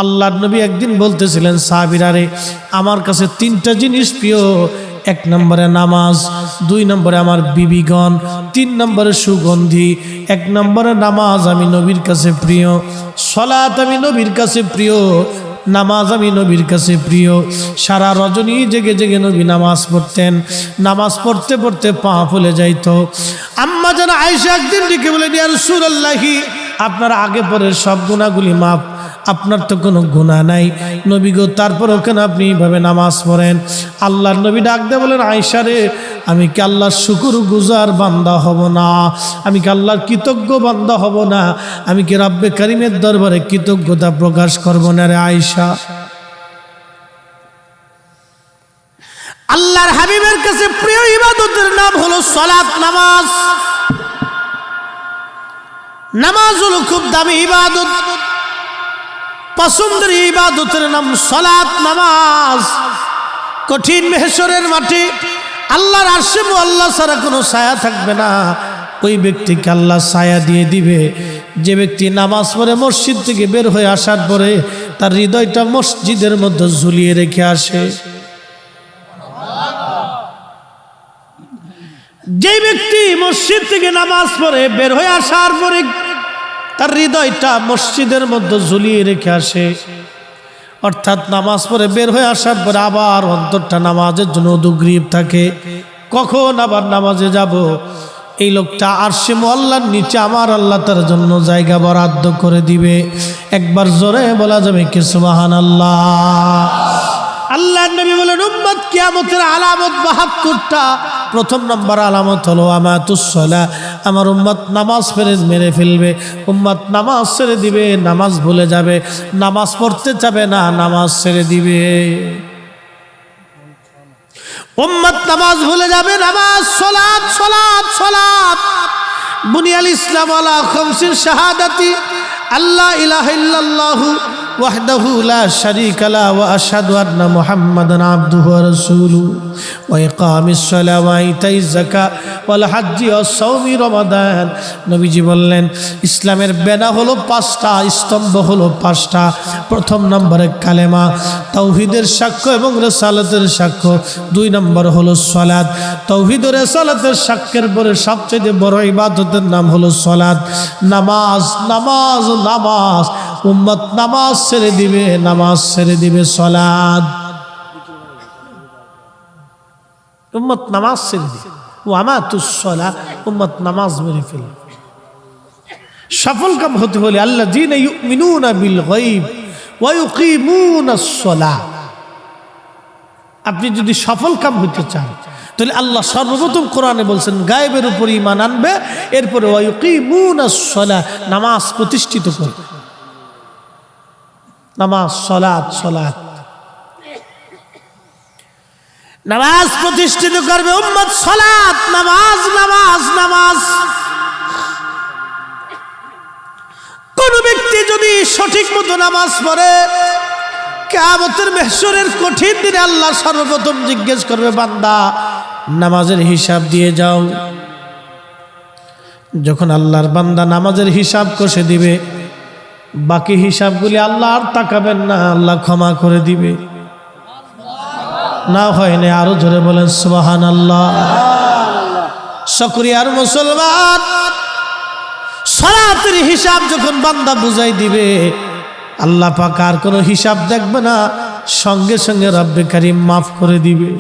আল্লাহর নবী একদিন বলতেছিলেন, সাহাবীরা রে, আমার কাছে তিনটা জিনিস প্রিয়। এক নম্বরে নামাজ, দুই নম্বরে আমার বিবিগণ, তিন নম্বরে সুগন্ধি। এক নম্বরে নামাজ আমি নবীর কাছে প্রিয়, সালাত আমি নবীর কাছে প্রিয়, নামাজ আমি নবীর কাছে প্রিয়। সারা রজনী জেগে জেগে নবী নামাজ পড়তেন। নামাজ পড়তে পড়তে পা ফুলে যাইতো। আম্মা জান আয়েশা একদিন ডেকে বলেন, ইয়া রাসূলুল্লাহি, আপনার আগে পরের সব গুনাহগুলি মাফ, আপনার তো কোনো গুনাহ নাই নবী গো, তারপর কেন আপনি এইভাবে নামাজ পড়েন? আল্লাহর নবী ডাক দিয়ে বলেন, আয়েশা রে, আমি কি আল্লাহর শুকরগুজার বান্দা হব না? আমি কি আল্লাহর কৃতজ্ঞ বান্দা হব না? আমি কি রব্বে কারিমের দরবারে কৃতজ্ঞতা প্রকাশ করব না রে আয়েশা? আল্লাহর হাবিবের কাছে প্রিয় ইবাদতের নাম হলো সালাত, নামাজ। নামাজ হলো খুব দামি ইবাদত, পছন্দের ইবাদতের নাম সালাত, নামাজ। কঠিন মেহশরের মাঠে আল্লাহর আরশে মুআল্লা ছাড়া কোনো ছায়া থাকবে না। ওই ব্যক্তিকে আল্লাহ ছায়া দিয়ে দিবে যে ব্যক্তি নামাজ পড়ে মসজিদ থেকে বের হয়ে আসার পরে তার হৃদয়টা মসজিদের মধ্যে ঝুলিয়ে রেখে আসে। যে ব্যক্তি মসজিদ থেকে নামাজ পড়ে বের হয়ে আসার পরে তার হৃদয়টা মসজিদের মধ্যে ঝুলিয়ে রেখে আসে, অর্থাৎ নামাজ পড়ে বের হয়ে আসার পরে আবার অন্তরটা নামাজের জন্য উদগ্রীব থাকে, কখন আবার নামাজে যাব। এই লোকটা আরশে মুআল্লার নিচে আমার আল্লাহ তার জন্য জায়গা বরাদ্দ করে দিবে। একবার জোরে বলা যাবে কি সুবহানাল্লাহ? আল্লাহর নবী বলেন, উম্মত কিয়ামতের আলামত ৭২টা। প্রথম নম্বর আলামত হলো আমাতুস সালাহ, আমার উম্মত নামাজ মেরে ফেলবে। উম্মত নামাজ ছেড়ে দিবে, নামাজ ভুলে যাবে, নামাজ পড়তে যাবে না, নামাজ ছেড়ে দিবে। উম্মত নামাজ ভুলে যাবে, নামাজ, সালাত, সালাত, সালাত। বুনিয়াল ইসলাম আলা খামসিন শাহাদাতি আল্লা ইলাহা ইল্লাল্লাহু ওয়াহদাহু লা শারীকা লাহু ওয়া আশহাদু আন্না মুহাম্মাদান আবদুহু ওয়া রাসূলুহু ওয়া ইকামিস সালাতি ওয়া ইতাইজ যাকাত ওয়াল হজ্জি ওয়াস সাওমি রমাদান। নবীজি বললেন, ইসলামের বেনা হলো 5টা, স্তম্ভ হলো 5টা। প্রথম নম্বরে কালেমা, তাওহীদের সাক্ষ্য এবং রিসালাতের সাক্ষ্য। 2 নম্বর হলো সালাত। তাওহীদ ও রিসালাতের সাক্ষ্যের পরে সবচেয়ে বড় ইবাদতের নাম হলো সালাত, নামাজ, নামাজ, নামাজ। উম্মত নামাজ ছেড়ে দিবে, নামাজ ছেড়ে দিবে, সালাত। উম্মত নামাজ ছেড়ে দিবে, ওয়ামাতুস সালাহ, উম্মত নামাজ মেরে ফেলে। সফল কাম হতে হলে আল্লাযীনা ইউমিনুনা বিল গায়ব ওয়া ইউকিমুনাস সালাহ। আপনি যদি সফল কাম হতে চান তাহলে আল্লাহ সর্বপ্রথম কোরআনে বলছেন গায়েবের উপর ঈমান আনবে, এরপরে ওয়া ইউকিমুনাস সালাহ, নামাজ প্রতিষ্ঠিত করবে। নামাজ, সালাত, সালাত, নামাজ প্রতিষ্ঠিত করবে উম্মত। সালাত, নামাজ, নামাজ, নামাজ। কোন ব্যক্তি যদি সঠিক মতো নামাজ পড়ে, কিয়ামতের মাহশরের কঠিন দিনে আল্লাহ সর্বপ্রথম জিজ্ঞেস করবে, বান্দা নামাজের হিসাব দিয়ে যাও। যখন আল্লাহর বান্দা নামাজের হিসাব কষে দিবে, বাকি হিসাবগুলি আল্লাহ আর তাকাবেন না, আল্লাহ ক্ষমা করে দিবে। না হয় না, আরো জোরে বলেন সুবহানাল্লাহ। শুকরিয়ার মুসলমান, সালাতের হিসাব যখন বান্দা বুঝাই দিবে, আল্লাহ পাক আর কোনো হিসাব দেখবে না, সঙ্গে সঙ্গে রব্বে কারীম মাফ করে দিবে।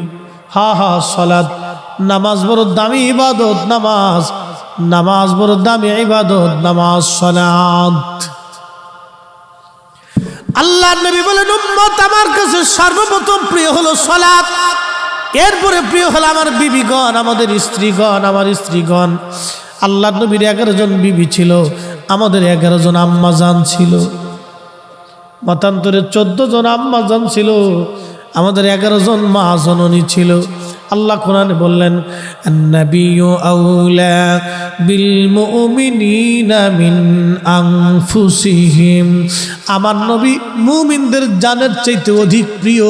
হা হা, সালাত, নামাজ বড় দামি ইবাদত, নামাজ, নামাজ বড় দামি ইবাদত, নামাজ, সালাত। আল্লাহর নবী বলেন, উম্মত আমার কাছে সর্বপ্রথম প্রিয় হলো সালাত, এরপরে প্রিয় হলো আমার বিবিগণ, আমাদের স্ত্রীগণ, আমার স্ত্রীগণ। আল্লাহর নবীর 11 জন বিবি ছিল, আমাদের 11 জন আম্মাজান ছিল। মতান্তরে 14 জন আম্মাজান ছিল, আমাদের 11 জন মা জননী ছিল। আল্লাহ কোরআনে বললেন, আন-নাবিয়্যু আউলা বিল মুমিনিনা মিন আনফুসিহিম। আমার নবী মুমিনদের জানের চাইতে অধিক প্রিয়।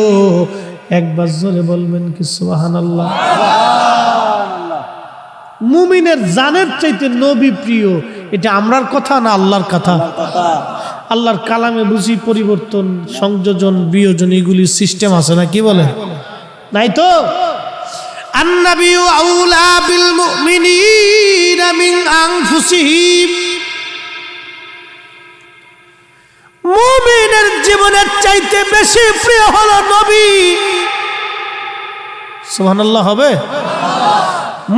একবার জোরে বলবেন কি সুবহানাল্লাহ? মুমিনের জানের চাইতে নবী প্রিয়। এটা আমরার কথা না আল্লাহর কথা? আল্লাহর কালামে বুঝি পরিবর্তন, সংযোজন, বিয়োজন এগুলি সিস্টেম আছে না? কি বলে? নাই তো। আন-নাবিয়্যু আউলা বিল মুমিনিনা মিন আনফুসিহিম, মুমিনের জীবনের চাইতে বেশি প্রিয় হলো নবী। সুবহানাল্লাহ হবে।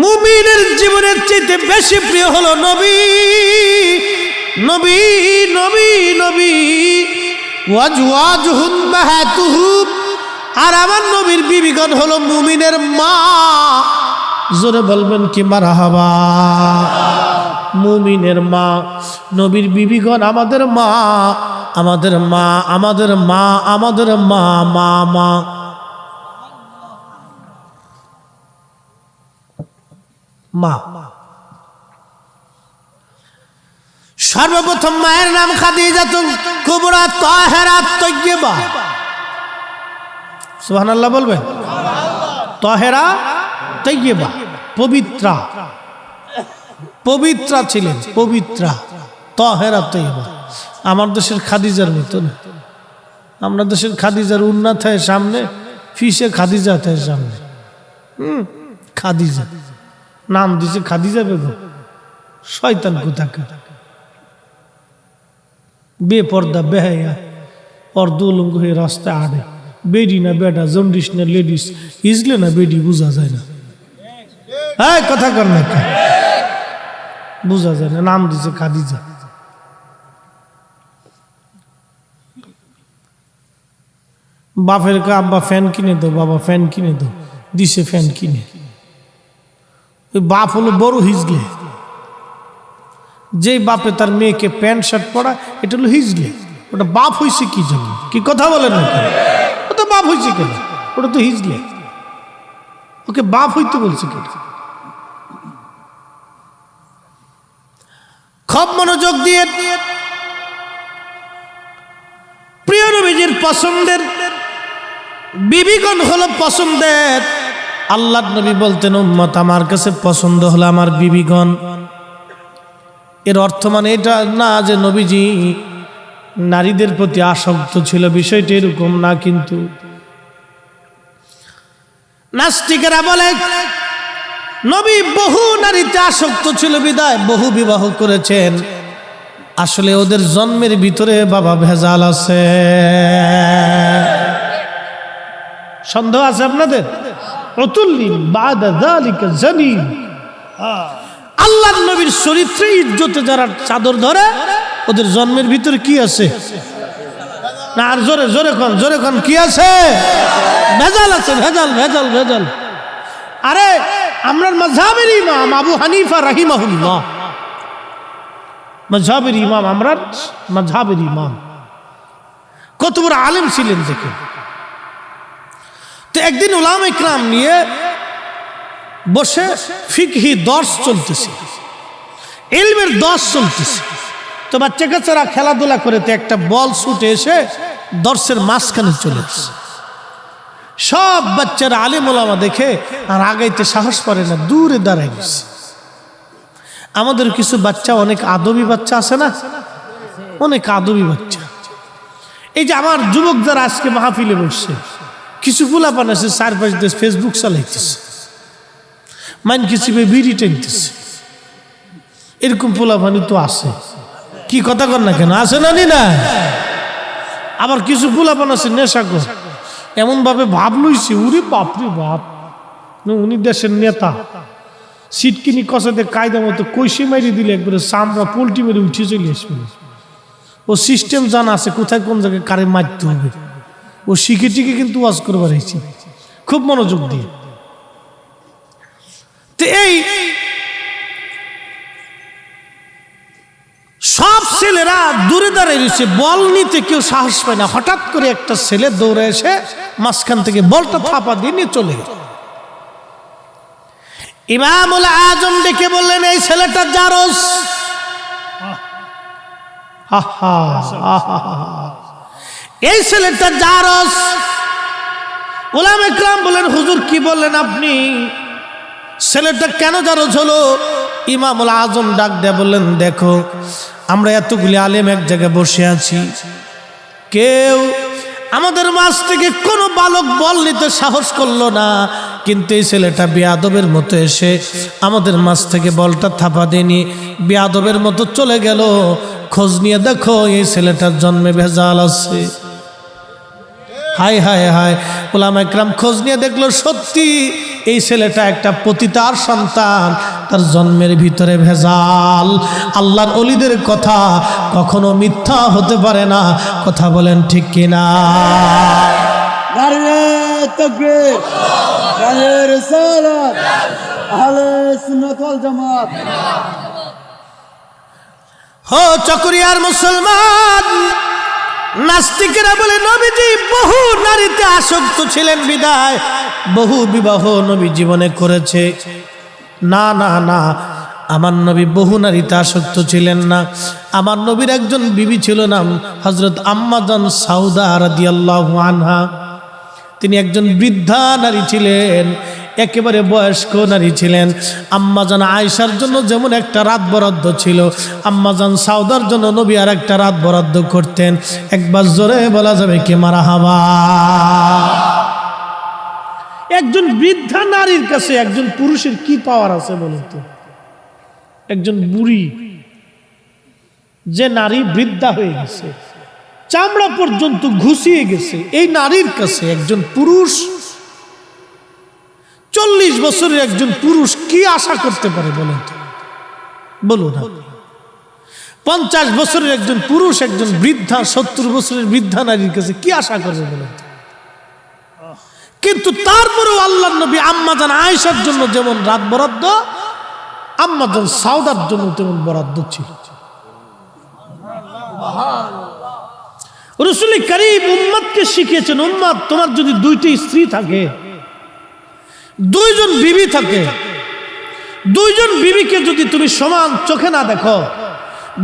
মুমিনের জীবনের চাইতে বেশি প্রিয় হলো নবী, নবী নবী নবী। ওয়াজওয়াজুহুম মাহাতুহু, আর আমার নবীর বিবিগণ হলো মুমিনের মা। জোরে বলবেন কি মারহাবা। মুমিনের মা, নবীর বিবিগণ আমাদের মা, আমাদের মা, আমাদের মা, আমাদের মা, মা মা। মা সর্বপ্রথম মায়ের নাম খাদিজাতুল কুবরা তাহেরা তয়্যিবা। সুবহানাল্লাহ বলবেন। তাহেরা তয়্যিবা, পবিত্রা, পবিত্রা ছিলেন, পবিত্রা, তাহেরা তয়্যিবা। আমার দেশের খাদিজার মতো না। আমরা দেশের খাদিজার উন্নাত হয় সামনে, ফিসে খাদিজা হয় সামনে। খাদিজা নাম দিছে খাদিজা বেগম। শয়তান কোথাকার, বেপর্দা, বেহায়া, অর্ধউলঙ্গ হয়ে রাস্তায় আড়ে। বেডি না বেটা, জন্ডিস না লেডিস, ইজলে না বেডি বোঝা যায় না। হ্যাঁ কথা কর না, বোঝা যায় না। নাম দিছে খাদিজা। বাপের কা আব্বা ফ্যান কিনে দাও, বাবা ফ্যান কিনে দাও, দিছে ফ্যান কিনে। ওই বাপ হলো বড় হিজলে। যে বাপে তার মেয়েকে প্যান্ট শার্ট পরা, এটা হলো হিজলে। ওটা বাপ হয়েছে কি জন্য? কি কথা বলেন না? ওটা বাপ হয়েছে কেন? ওটা তো হিজলে। ওকে বাপ হইতে বলছে কেন? খুব মনোযোগ দিয়ে প্রিয় নবীজির পছন্দের বিবিগণ হলো পছন্দের। আল্লাহর নবী বলতেন, উম্মত আমার কাছে পছন্দ হলো আমার বিবিগণ। এর অর্থ মানে এটা না যে নবীজি নারীদের প্রতি আসক্ত ছিল, বিষয়টি এরকম না। কিন্তু নাস্তিকেরা বলে নবী বহু নারীতে আসক্ত ছিল বিদায় বহু বিবাহ করেছেন। আসলে ওদের জন্মের ভিতরে বাবা ভেজাল আছে। সন্দেহ আছে আপনাদের? আল্লাহর নবীর চরিত্রে ইজ্জতে যারা চাদর ধরে, ওদের জন্মের ভিতরে কি আছে? না আর জোরে জোরে কোন, জোরে কোন, কি আছে? ভেজাল আছে, ভেজাল ভেজাল ভেজাল। আরে আমরার মাযহাবের ইমাম আবু হানিফা রাহিমাহুল্লাহ, মাযহাবের ইমাম, আমরার মাযহাবের ইমাম, কত বড় আলেম ছিলেন দেখেন। তো একদিন উলামা ইকরাম নিয়ে বসে ফিকহি দর্স চলতেছে, ইলমের দর্স চলতেছে। তো বাচ্চা কাচ্চারা খেলাধুলা করে, তো একটা বল ছুটে এসে দর্সের মাঝখানে চলে আসছে। সব বাচ্চারা আলেম ওলামা দেখে আর আগাইতে সাহস পারে না, দূরে দাঁড়ায় গেছে। আমাদের কিছু বাচ্চা, অনেক আদবী বাচ্চা আছে না, অনেক আদবী বাচ্চা। এই যে আমার যুবক যারা আজকে মাহফিলে বসছে, কিছু পোলাপান আছে চারপাশ দিয়ে ফেসবুক চালাইতেছে, মাইন কিছু বিড়ি টেনতেছে। এরকম পোলাপানি তো আছে, কি কথা কর না কেন? আছে না না? আবার কিছু পোলাপান আছে নেশাখোর, এমন ভাবে ভাব লইছে, উরে বাপরে বাপ, উনি দেশের নেতা। সিটকিনি কষাতে কায়দা মতো কইসে মারি দিলে একবারে চামড়া পোল্ট্রি মেরে উঠে চলে আসবে। ও সিস্টেম জানা আছে, কোথায় কোন জায়গায় কারে মারতে হবে। ও শিখে টিকে কিন্তু ওয়াজ করবার হয়েছে, খুব মনোযোগ দিয়ে। তো এই সব ছেলেরা দূরে দাঁড়িয়ে রয়েছে, বল নিতে কেউ সাহস পায় না। হঠাৎ করে একটা ছেলে দৌড়ে এসে মাঝখান থেকে বলটা থাপা দিয়ে নিয়ে চলে গেল। ইমামুল আজম ডেকে বললেন, এই ছেলেটা জারস। এই ছেলেটা জারস। উলামা ইকরাম বলেন, হুজুর কি বললেন আপনি? ছেলেটা কেন জারস হলো? ইমামুল আজম ডাক দেয়া বললেন, দেখো আমরা এতগুলি আলেম এক জায়গায় বসে আছি, কেউ আমাদের মাঝ থেকে কোনো বালক বল নিতে সাহস করলো না, কিন্তু এই ছেলেটা বেয়াদবের মতো এসে আমাদের মাঝ থেকে বলটা থাপা দেনি বেয়াদবের মতো চলে গেল। খোঁজ নিয়ে দেখো এই ছেলেটার জন্মে ভেজাল আছে। হায় হায় হায়, ওলামা একরাম খোঁজ নিয়ে দেখলো সত্যি এই ছেলেটা একটা পতিতার সন্তান, তার জন্মের ভিতরে ভেজাল। আল্লাহর ওলিদের কথা কখনো মিথ্যা হতে পারে না, কথা বলেন ঠিক কিনা? নারে তাকবীর, নারে রিসালাত, আহলে সুন্নাত ওয়াল জামাত। হো চকরিয়ার মুসলমান, নাস্তিকেরা বলে নবীজি বহু নারীতে আসক্ত ছিলেন বিদায় বহু বিবাহ নবী জীবনে করেছে। না না না, আমার নবী বহু নারীতে আসক্ত ছিলেন না। আমার নবীর একজন বিবি ছিল, নাম হযরত আম্মা জান সাউদা রাদিয়াল্লাহু আনহা। তিনি একজন বৃদ্ধা নারী ছিলেন, একেবারে বয়স্ক নারী ছিলেন। আম্মাজান আয়েশার জন্য যেমন একটা রাত বরাদ্দ ছিল, আম্মাজান সাউদার জন্য নবী আর একটা রাত বরাদ্দ করতেন। একবার জোরে বলা যাবে কি মারহাবা? একজন বৃদ্ধা নারীর কাছে একজন পুরুষের কি পাওয়ার আছে বলুন তো? একজন বুড়ি, যে নারী বৃদ্ধা হয়ে গেছে, চামড়া পর্যন্ত ঘুষিয়ে গেছে, এই নারীর কাছে একজন পুরুষ 40 বছরের একজন পুরুষ কি আশা করতে পারে বলেন তো? বলুন না। 50 বছরের একজন পুরুষ একজন বৃদ্ধা 70 বছরের বৃদ্ধা নারীর কাছে কি আশা করবে বলেন তো? কিন্তু তারপরেও আল্লাহর নবী আম্মাজান আয়েশার জন্য যেমন রাত বরাদ্দ, আম্মাজান সাউদার জন্য তেমন বরাদ্দ ছিল। রাসূল করিম উম্মতকে শিখিয়েছেন, উম্মত তোমার যদি দুইটি স্ত্রী থাকে, দুইজন বিবি থাকে, দুইজন বিবিকে যদি তুমি সমান চোখে না দেখো,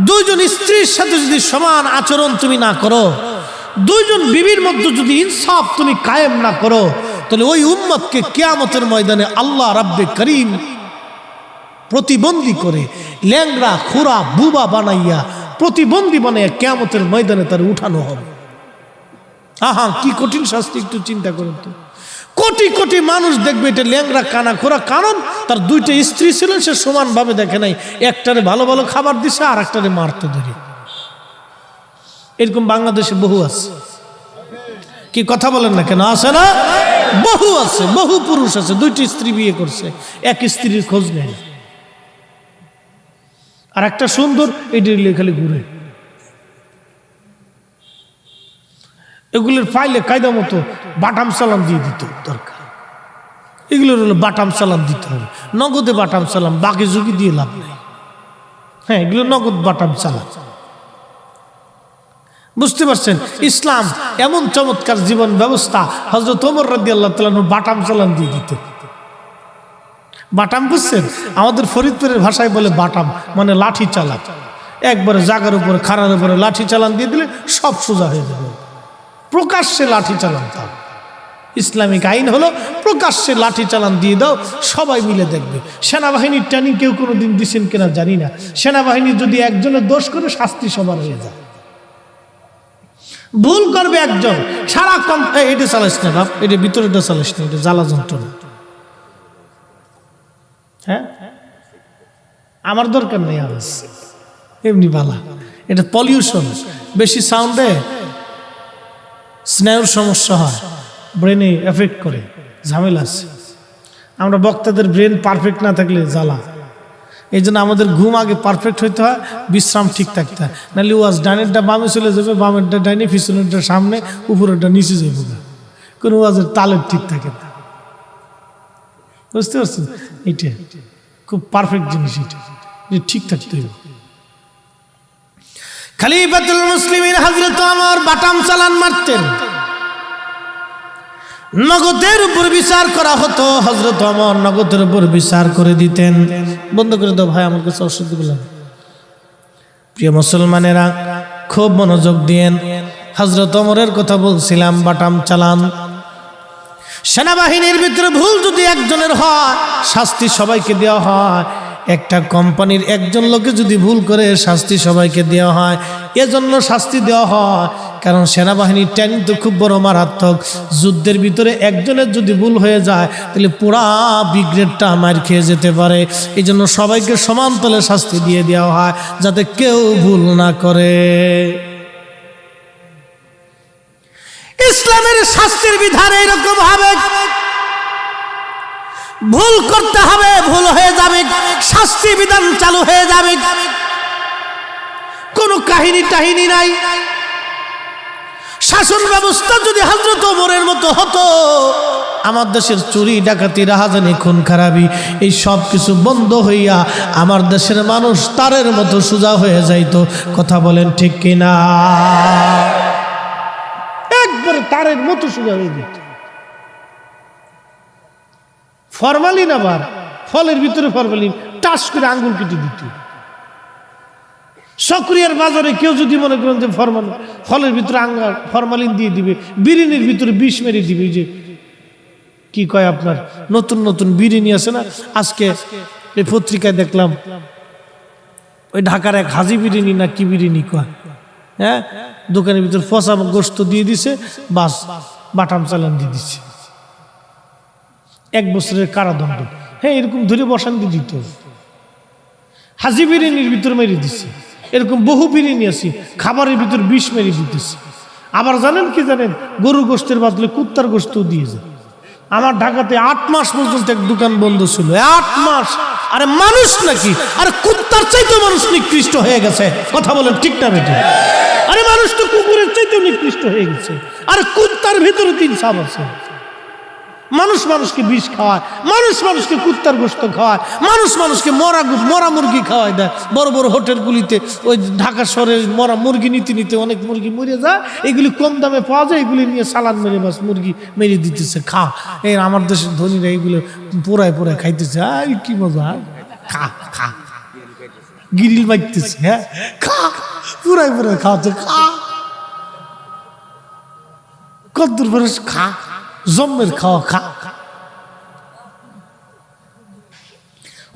দুইজন স্ত্রীর সাথে যদি সমান আচরণ তুমি না করো, দুইজন বিবির মধ্যে যদি ইনসাফ তুমি কায়েম না করো, তাহলে ওই উম্মতকে কিয়ামতের ময়দানে আল্লাহ রাব্বে করিম প্রতিবন্ধী করে ল্যাংড়া খুরা বুবা বানাইয়া প্রতিবন্ধী বানাইয়া কিয়ামতের ময়দানে তার উঠানো হবে। আহা, কি কঠিন শাস্তি, একটু চিন্তা করুন তো। কোটি কোটি মানুষ দেখবে এটা ল্যাংড়া কানা খোরা, কারণ তার দুইটা স্ত্রী ছিলেন, সে সমানভাবে দেখে নাই, একটারে ভালো ভালো খাবার দিছে আর একটারে মারতে ধরে। এরকম বাংলাদেশে বহু আছে, কি কথা বলেন না কেন? আছে না? বহু আছে, বহু পুরুষ আছে দুইটি স্ত্রী বিয়ে করছে, এক স্ত্রীর খোঁজ নেয়। আর একটা সুন্দর এটি খালি ঘুরে, এগুলোর ফাইলে কায়দা মতো বাটাম সালাম দিয়ে দিত দরকার। এগুলোর হলো বাটাম সালাম দিতে হবে, নগদে বাটাম সালাম, বাকি ঝুঁকি দিয়ে লাভ নেই। হ্যাঁ, এগুলো নগদ বাটাম সালাম। বুঝতে পারছেন? ইসলাম এমন চমৎকার জীবন ব্যবস্থা। হযরত ওমর রাদিয়াল্লাহু তাআলা বাটাম সালাম দিয়ে দিত। বাটাম বুঝছেন? আমাদের ফরিদপুরের ভাষায় বলে বাটাম, মানে লাঠি চালান। একবারে জাগার উপরে খাড়ার উপরে লাঠি চালান দিয়ে দিলে সব সোজা হয়ে যাবে। প্রকাশ্যে লাঠি চালান, তাও ইসলামিক আইন হলো প্রকাশ্যে লাঠি চালান দিয়ে দাও, সবাই মিলে দেখবে। সেনাবাহিনীর ট্রেনিং কেউ কোনোদিন দিচ্ছেন কিনা জানি না, সেনাবাহিনী যদি একজনের দোষ করে শাস্তি সবার হয়ে যায়। ভুল করবে একজন, সারাক্ষণ এটা চালাইস না বাপ, এটা ভিতরেটা চালাইস না, এটা জ্বালা যন্ত্রণা। হ্যাঁ, আমার দরকার নেই আওয়াজ, এমনি বালা, এটা পলিউশন, বেশি সাউন্ডে স্নায়ুর সমস্যা হয়, ব্রেনে এফেক্ট করে, ঝামেলা আছে। আমরা বক্তাদের ব্রেন পারফেক্ট না থাকলে জ্বালা। এই জন্য আমাদের ঘুম আগে পারফেক্ট হইতে হয়, বিশ্রাম ঠিক থাকতে হয়, নাহলে ওয়াজ ডাইনেরটা বামে চলে যাবে, বামেরটা ডাইনে, পিছনেরটা সামনে, উপরেরটা নিচে যাবে, কোনো ওয়াজের তালের ঠিক থাকে না। বুঝতে পারছেন? এইটা খুব পারফেক্ট জিনিস, এটা ঠিক থাকতে হবে। খলিফাতুল মুসলিমিন হযরত ওমর বাটাম চালান মারতেন, নগদের উপর বিচার করা হতো, হযরত ওমর নগদের উপর বিচার করে দিতেন। বন্ধ করে দাও ভাই, আমার কাছে অসুবিধা বললাম। প্রিয় মুসলমানেরা খুব মনোযোগ দিয়েন, হযরত ওমরের কথা বলছিলাম, বাটাম চালান। সেনাবাহিনীর ভিতরে ভুল যদি একজনের হয়, শাস্তি সবাইকে দেওয়া হয়। একটা কোম্পানির একজন লোকে যদি ভুল করে শাস্তি সবাইকে দেওয়া হয়, এজন্য শাস্তি দেওয়া হয় কারণ সেনাবাহিনীর ট্রেনিং তো খুব বড় মারাত্মক। যুদ্ধের ভিতরে একজনের যদি ভুল হয়ে যায় তাহলে পুরা ব্রিগেডটা মার খেয়ে যেতে পারে। এই জন্য সবাইকে সমান তলে শাস্তি দিয়ে দেওয়া হয় যাতে কেউ ভুল না করে। ইসলামের শাস্তির বিধান এরকম হবে, ভুল করতে হবে, ভুল হয়ে যাবে, শাস্তি বিধান চালু হয়ে যাবে, কোনো কাহিনী টাহিনী নাই। শাসন ব্যবস্থা যদি হযরত ওমরের মতো হতো, আমার দেশের চুরি ডাকাতি রাহাজানি খুন খারাপি এই সব কিছু বন্ধ হইয়া আমার দেশের মানুষ তারের মতো সোজা হয়ে যাইতো। কথা বলেন ঠিক কিনা? একবারে তারের মতো সোজা হয়ে যেত। ফরমালিন, আবার ফলের ভিতরে ফরমালিন টাস করে আঙ্গুল কেটে দিত। সক্রিয়ার বাজারে কেউ যদি মনে করেন যে ফলের ভিতরে ফরমালিন দিয়ে দিবে, বিরিয়ানির ভিতরে বিষ মেরে দিবে, যে কি কয় আপনার নতুন নতুন বিরিয়ানি আছে না, আজকে এই পত্রিকায় দেখলাম ওই ঢাকার এক হাজি বিরিয়ানি না কি বিরিয়ানি কয়, হ্যাঁ, দোকানের ভিতরে পচা গোস্ত দিয়ে দিছে, বাস বাটাম চালান দিয়ে দিচ্ছে, 1 বছরের কারাদণ্ড। হ্যাঁ, এরকম ধরে বসান দিয়ে দিত। হাজি বিরিয়ানির ভিতরে মেরে দিচ্ছে। এরকম বহু বিরিয়ানি আছে খাবারের ভিতর বিষ মেরে দিতেছে। আবার জানেন কি জানেন, গরু গোস্তের বদলে কুত্তার গোস্ত দিয়েছে। আমার ঢাকাতে 8 মাস পর্যন্ত এক দোকান বন্ধ ছিল। 8 মাস। আরে মানুষ নাকি? আরে কুত্তার চাইতে মানুষ নিকৃষ্ট হয়ে গেছে। কথা বলেন ঠিক না বেটি? আরে মানুষ তো কুকুরের চাইতে নিকৃষ্ট হয়ে গেছে। আরে কুত্তার ভিতরে 3 সাপ আছে। মানুষ মানুষকে বিষ খাওয়ায়, মানুষ মানুষকে কুত্তার গোস্ত খাওয়ায়, মানুষ মানুষকে মরা মুরগি খাওয়ায় দেয়। বড় বড় হোটেলগুলিতে ওই ঢাকা শহরে মরা মুরগি নিতে নিতে অনেক মুরগি মরে যায়, এগুলি কম দামে পাওয়া যায়, এগুলি নিয়ে সালান মেরে বাস মুরগি মেরে দিতেছে, খা। এই আমার দেশের ধনীরা এগুলো পোড়ায় পোড়ায় খাইতেছে। আর কি মজা, খা খা, গিরিল বাজতেছে, হ্যাঁ, খা, পুরাই পুরাই খাওয়াচ্ছে, খা, কদ্দুর বরস, খা, জম্মের খাওয়া, খা।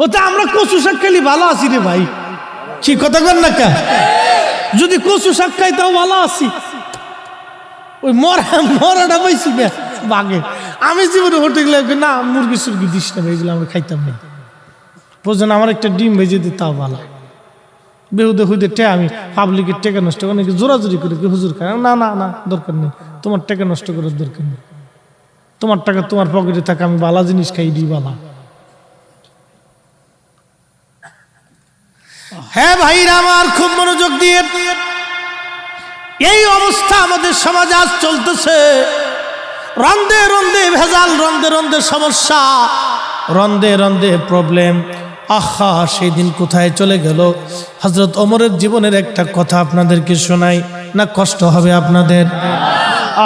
ওটা আমরা কচু শাক খেলি ভালো আছি রে ভাই, কি কথা কর না কা? যদি কচু শাক খাই তাও ভালো আছি। ওই মরাটা পাইছি না বাগে। আমি জীবনে হোটেলে না মুরগি সুরগি দিস না, এগুলো আমরা খাইতাম না। প্রয়োজন আমার একটা ডিম ভেজে দিই তাও ভালো। বেহুদে হুদে টে আমি পাবলিকের টেকা নষ্ট করে, অনেকে জোরাজোরি করে কি হুজুর খায় না, না না দরকার নেই, তোমার টেকা নষ্ট করার দরকার নেই। তোমার টাকা তোমার পকেটে থাকে, আমি বালা জিনিস খাই দিই বালা। হ্যাঁ ভাইরা আমার, খুব মনোযোগ দিয়ে, এই অবস্থা আমাদের সমাজে আজ চলতেছে। রন্দে রন্দে ভেজাল, রন্দে রন্দে সমস্যা, রন্দে রন্দে প্রবলেম। আহা, সেই দিন কোথায় চলে গেল? হযরত ওমরের জীবনের একটা কথা আপনাদেরকে শোনাই, না কষ্ট হবে আপনাদের?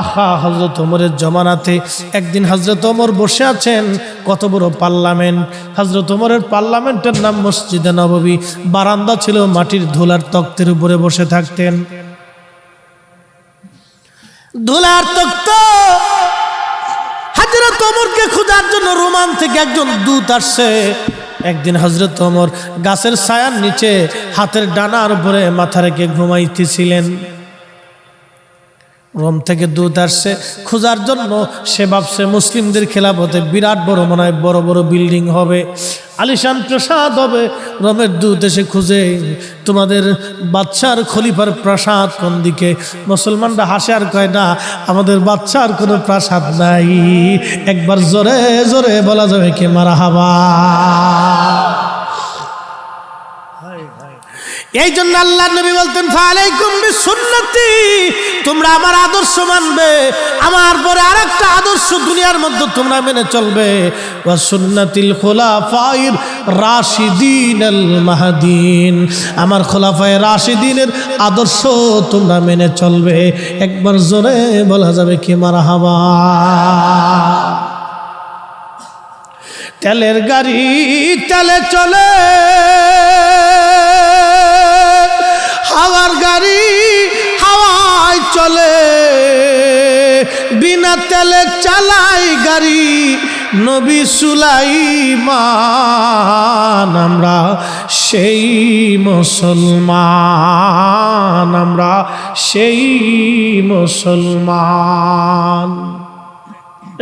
আহা, হযরত ওমরের জমানাতে একদিন হযরত ওমর বসে আছেন, কত বড় পার্লামেন্ট। হযরত ওমরের পার্লামেন্টের নাম মসজিদে নববী। বারান্দা ছিল মাটির ধুলার তক্তের উপরে বসে থাকতেন। ধুলার তক্ত। হযরত ওমরকে খোঁজার জন্য রোমান থেকে একজন দূত আসছে। একদিন হযরত ওমর গাছের ছায়ার নিচে হাতের ডানার উপরে মাথা রেখে ঘুমাইতেছিলেন। রোম থেকে দূত আসছে খোঁজার জন্য। সে ভাবছে মুসলিমদের খেলাফতে বিরাট বড়, মনে হয় বড় বড় বিল্ডিং হবে, আলিশান প্রাসাদ হবে। রোমের দূত এসে খুঁজে, তোমাদের বাদশার খলিফার প্রাসাদ কোন দিকে? মুসলমানরা হাসে আর কয়, না, আমাদের বাদশার কোনো প্রাসাদ নাই। একবার জোরে জোরে বলা যাবে কি মারহাবা। এই জন্য আল্লাহ নবী বলতেন, ফালাইকুম বিসুন্নতি, তোমরা আমার আদর্শ মানবে, আমার পরে আরেকটা আদর্শ দুনিয়ার মধ্যে তোমরা মেনে চলবে। ওয়া সুন্নাতিল খুলাফায়ে রাশিদিনাল মাহদিন, আমার খোলাফায়ে রাশিদিনের আদর্শ তোমরা মেনে চলবে। একবার জোরে বলা যাবে কি মারহাবা। তেলের গাড়ি তেলে চলে, হাওয়ার গাড়ি হাওয়ায় চলে, বিনা তেলে চালাই গাড়ি, নবী সুলাইমান আমরা সেই মুসলমান, আমরা সেই মুসলমান।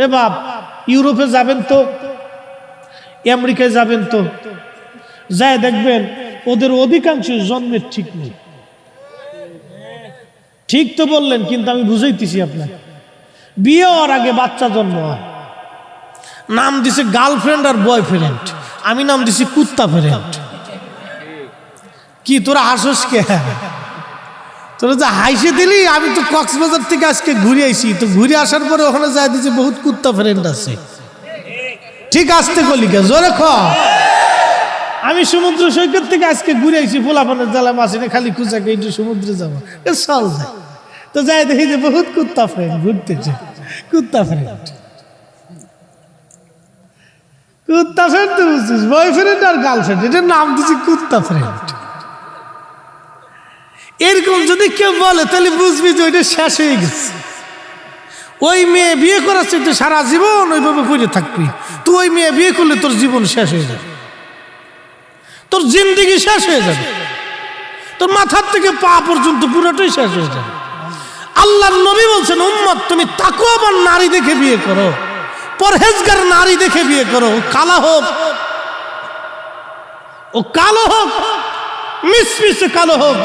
এ বাপ, ইউরোপে যাবেন তো, আমেরিকায় যাবেন তো, যায় দেখবেন ওদের অধিকাংশ জন্মের ঠিক নেই। ঠিক তো বললেন, কিন্তু আমি বুঝাইতেছি আপনার, বিয়ে হওয়ার আগে বাচ্চা জন্ম হয়, নাম দিছে গার্লফ্রেন্ড আর বয়ফ্রেন্ড, আমি নাম দিছি কুত্তা ফ্রেন্ড। কি তোরা হাসস কে? তোরা যে হাইসে দিলি, আমি তো কক্সবাজার থেকে আজকে ঘুরে আইছি, তো ঘুরে আসার পরে ওখানে যায় দিছে বহুত কুত্তা ফ্রেন্ড আছে। ঠিক আসতে কলিকা জোরে খ। আমি সমুদ্র সৈকত থেকে আজকে ঘুরে আইছি, পোলাপানের জ্বালা মাসিনে খালি খুঁজাকে একটু সমুদ্রে যাবো, চল যায়। তো যাই দেখি যে বহুত কুত্তা ফ্রেন্ড ঘুরতেছে, কুত্তা ফ্রেন্ড। কুত্তা ফ্রেন্ড তো বুঝছিস, বয়ফ্রেন্ড আর গার্লফ্রেন্ড, এটার নাম দিচ্ছি কুত্তা ফ্রেন্ড। এরকম যদি কেউ বলে তাহলে বুঝবি যে ওইটা শেষ হয়ে গেছে। ওই মেয়ে বিয়ে করাচ্ছে তো সারা জীবন ওইভাবে করে থাকবি। তুই ওই মেয়ে বিয়ে করলে তোর জীবন শেষ হয়ে যাবে, তোর জিন্দেগি শেষ হয়ে যাবে, তোর মাথার থেকে পা পর্যন্ত পুরোটাই শেষ হয়ে যাবে। আল্লাহর নবী বলছেন, উম্মত তুমি তাকওয়াবান নারী দেখে বিয়ে করো, পরহেজগার নারী দেখে বিয়ে করো। ও কালা হোক, ও কালো হোক, মিসমিসে কালো হোক,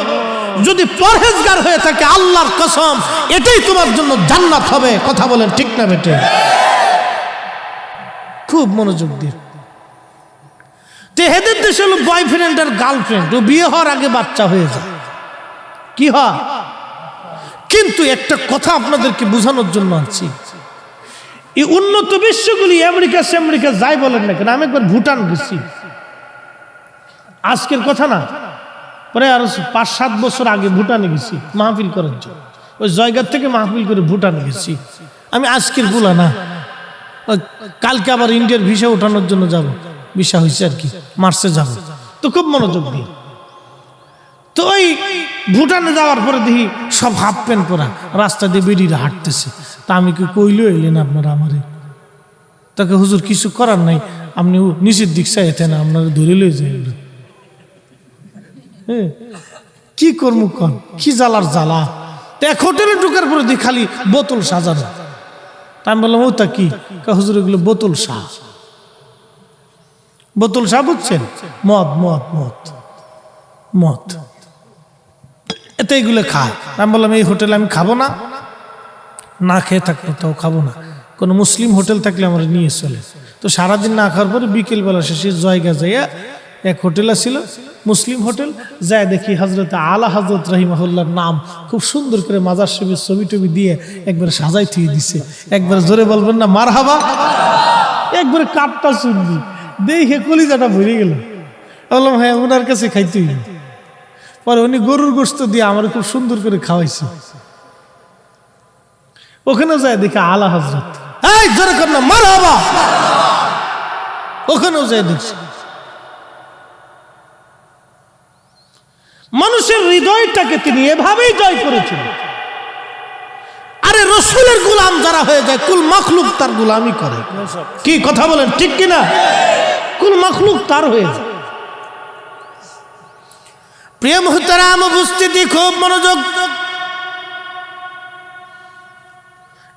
যদি পরহেজগার হয়ে থাকে আল্লাহর কসম এটাই তোমার জন্য জান্নাত হবে। কথা বলেন ঠিক না বেটে? খুব মনোযোগ দিয়ে। তেহেদের দেশে হলো বয়ফ্রেন্ড আর গার্লফ্রেন্ড, ও বিয়ে হওয়ার আগে বাচ্চা হয়ে যায়, কি হয়? কিন্তু একটা কথা আপনাদেরকে বোঝানোর জন্য আনছি, এই উন্নত বিশ্বগুলি আমেরিকা যাই বলেন না কেন, আমি একবার ভুটান গেছি, আজকের কথা না, পরে আরো 5-7 বছর আগে ভুটানে গেছি মাহফিল করার জন্য। ওই জায়গার থেকে মাহফিল করে ভুটানে গেছি আমি, আজকের বলা না। কালকে আবার ইন্ডিয়ার ভিসা ওঠানোর জন্য যাব, ভিসা হয়েছে আর কি, মার্চে যাব। তো খুব মনোযোগ দিয়ে, তো ওই ভুটানে যাওয়ার পরে দেখি সব হাফ প্যান্ট পরা রাস্তা দিয়ে বেরিয়ে হাঁটতেছে। তা আমি কি কইলেও এলেন আপনারা আমারে? তাকে হুজুর কিছু করার নাই, আপনি নিচের দিক চাইতে না, আপনারা ধরে লয়ে যায়। কি করবো কন, কি জ্বালার জ্বালা। তো এক হোটেলে ঢুকার পরে দেখি খালি বোতল সাজানো। তা আমি বললাম, ওটা কি? হুজুর এগুলো বোতল শাহ। বোতল শাহ বুঝছেন? মদ মদ মদ মদ, এতে এগুলো খায়। আমি বললাম, এই হোটেলে আমি খাবো না, না খেয়ে থাকবো তাও খাবো না। কোনো মুসলিম হোটেল থাকলে আমার নিয়ে চলে। তো সারাদিন না খাওয়ার পরে বিকেলবেলা শেষে জায়গা যাইয়া এক হোটেল ছিল মুসলিম হোটেল, যায় দেখি হজরত আলা হজরত রহিমাহুল্লাহর নাম খুব সুন্দর করে মাজার শরীফের ছবি টবি দিয়ে একবার সাজাই থুয়ে দিছে। একবার জোরে বলবেন না মারহাবা? একবারে কাপটা শুনবি, দেখে কলিজাটা ভরে গেল। বললাম, হ্যাঁ ওনার কাছে খাইতেই। পরে উনি গরুর গোশত দিয়ে আমার খুব সুন্দর করে খাওয়াইছে। ওখানে যায় দেখি আলা হজরত, এই জোরে কর না মারহাবা। ওখানেও যায় দেখছি মানুষের হৃদয়টাকে তিনি এভাবেই জয় করেছিলেন। আরে রসুলের গোলাম যারা হয়ে যায়, কুল মাখলুক তার গোলামি করে। কি কথা বলেন ঠিক কিনা? কুল মাখলুক তার হয়ে যায়। প্রিয় মুহতারাম উপস্থিতি, খুব মনোযোগ।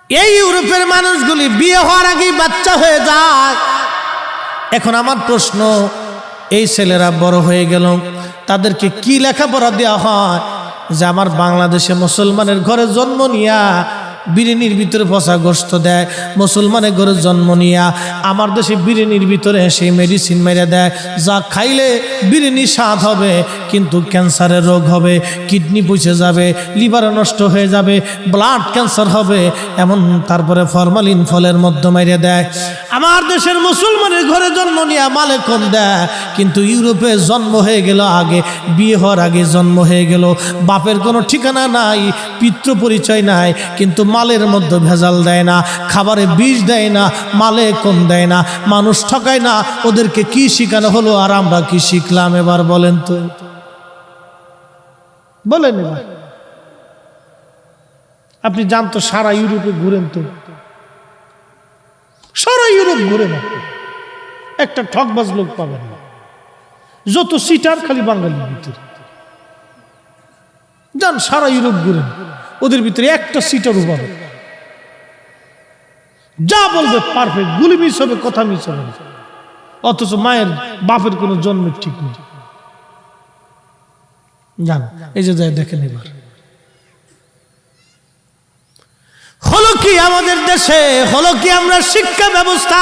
এই ইউরোপের মানুষগুলি বিয়ে হওয়ার আগেই বাচ্চা হয়ে যায়। এখন আমার প্রশ্ন, এই ছেলেরা বড় হয়ে গেল, তাদেরকে কি লেখাপড়া দেওয়া হয় যে আমার বাংলাদেশে মুসলমানের ঘরে জন্ম নিয়া বিরিয়ানির ভিতরে পচা গোশত দেয়, মুসলমানের ঘরে জন্ম নিয়া আমার দেশে বিরিয়ানির ভিতরে সেই মেডিসিন মেরে দেয়, যা খাইলে বিরিয়ানি স্বাদ হবে কিন্তু ক্যান্সারের রোগ হবে, কিডনি পচে যাবে, লিভার নষ্ট হয়ে যাবে, ব্লাড ক্যান্সার হবে, এমন তারপরে ফরমালিন ফলের মধ্যে মেরে দেয়। আমার দেশের মুসলমানের ঘরে জন্ম নিয়ে মালে কম দেয়, কিন্তু ইউরোপে জন্ম হয়ে গেল আগে, বিয়ে হওয়ার আগে জন্ম হয়ে গেল, বাপের কোনো ঠিকানা নাই, পিতৃ পরিচয় নাই, কিন্তু মালের মধ্যে ভেজাল দেয় না, খাবারে বিষ দেয় না, মালে কম দেয় না, মানুষ ঠকায় না। ওদেরকে কি শিখানো হলো আর আমরা কি শিখলাম? এবার বলেন তো, বলেন এবার। আপনি জানতো সারা ইউরোপে ঘুরেন তো, সারা ইউরোপ ঘুরে না, একটা ঠকবাজ লোক পাবেন না। যত সিটার খালি বাঙালির ভিতরে যান, সারা ইউরোপ ঘুরেন, ওদের ভিতরে একটা সিটারও পাবেন। যা বলবে পারফেক্ট, গুলি মিস হবে, কথা মিস হবে না। অথচ মায়ের বাপের কোনো জন্মের ঠিক নেই। জান, এই যে যায় দেখেন এবার হলো কি আমাদের দেশে, হলো কি আমরা শিক্ষা ব্যবস্থা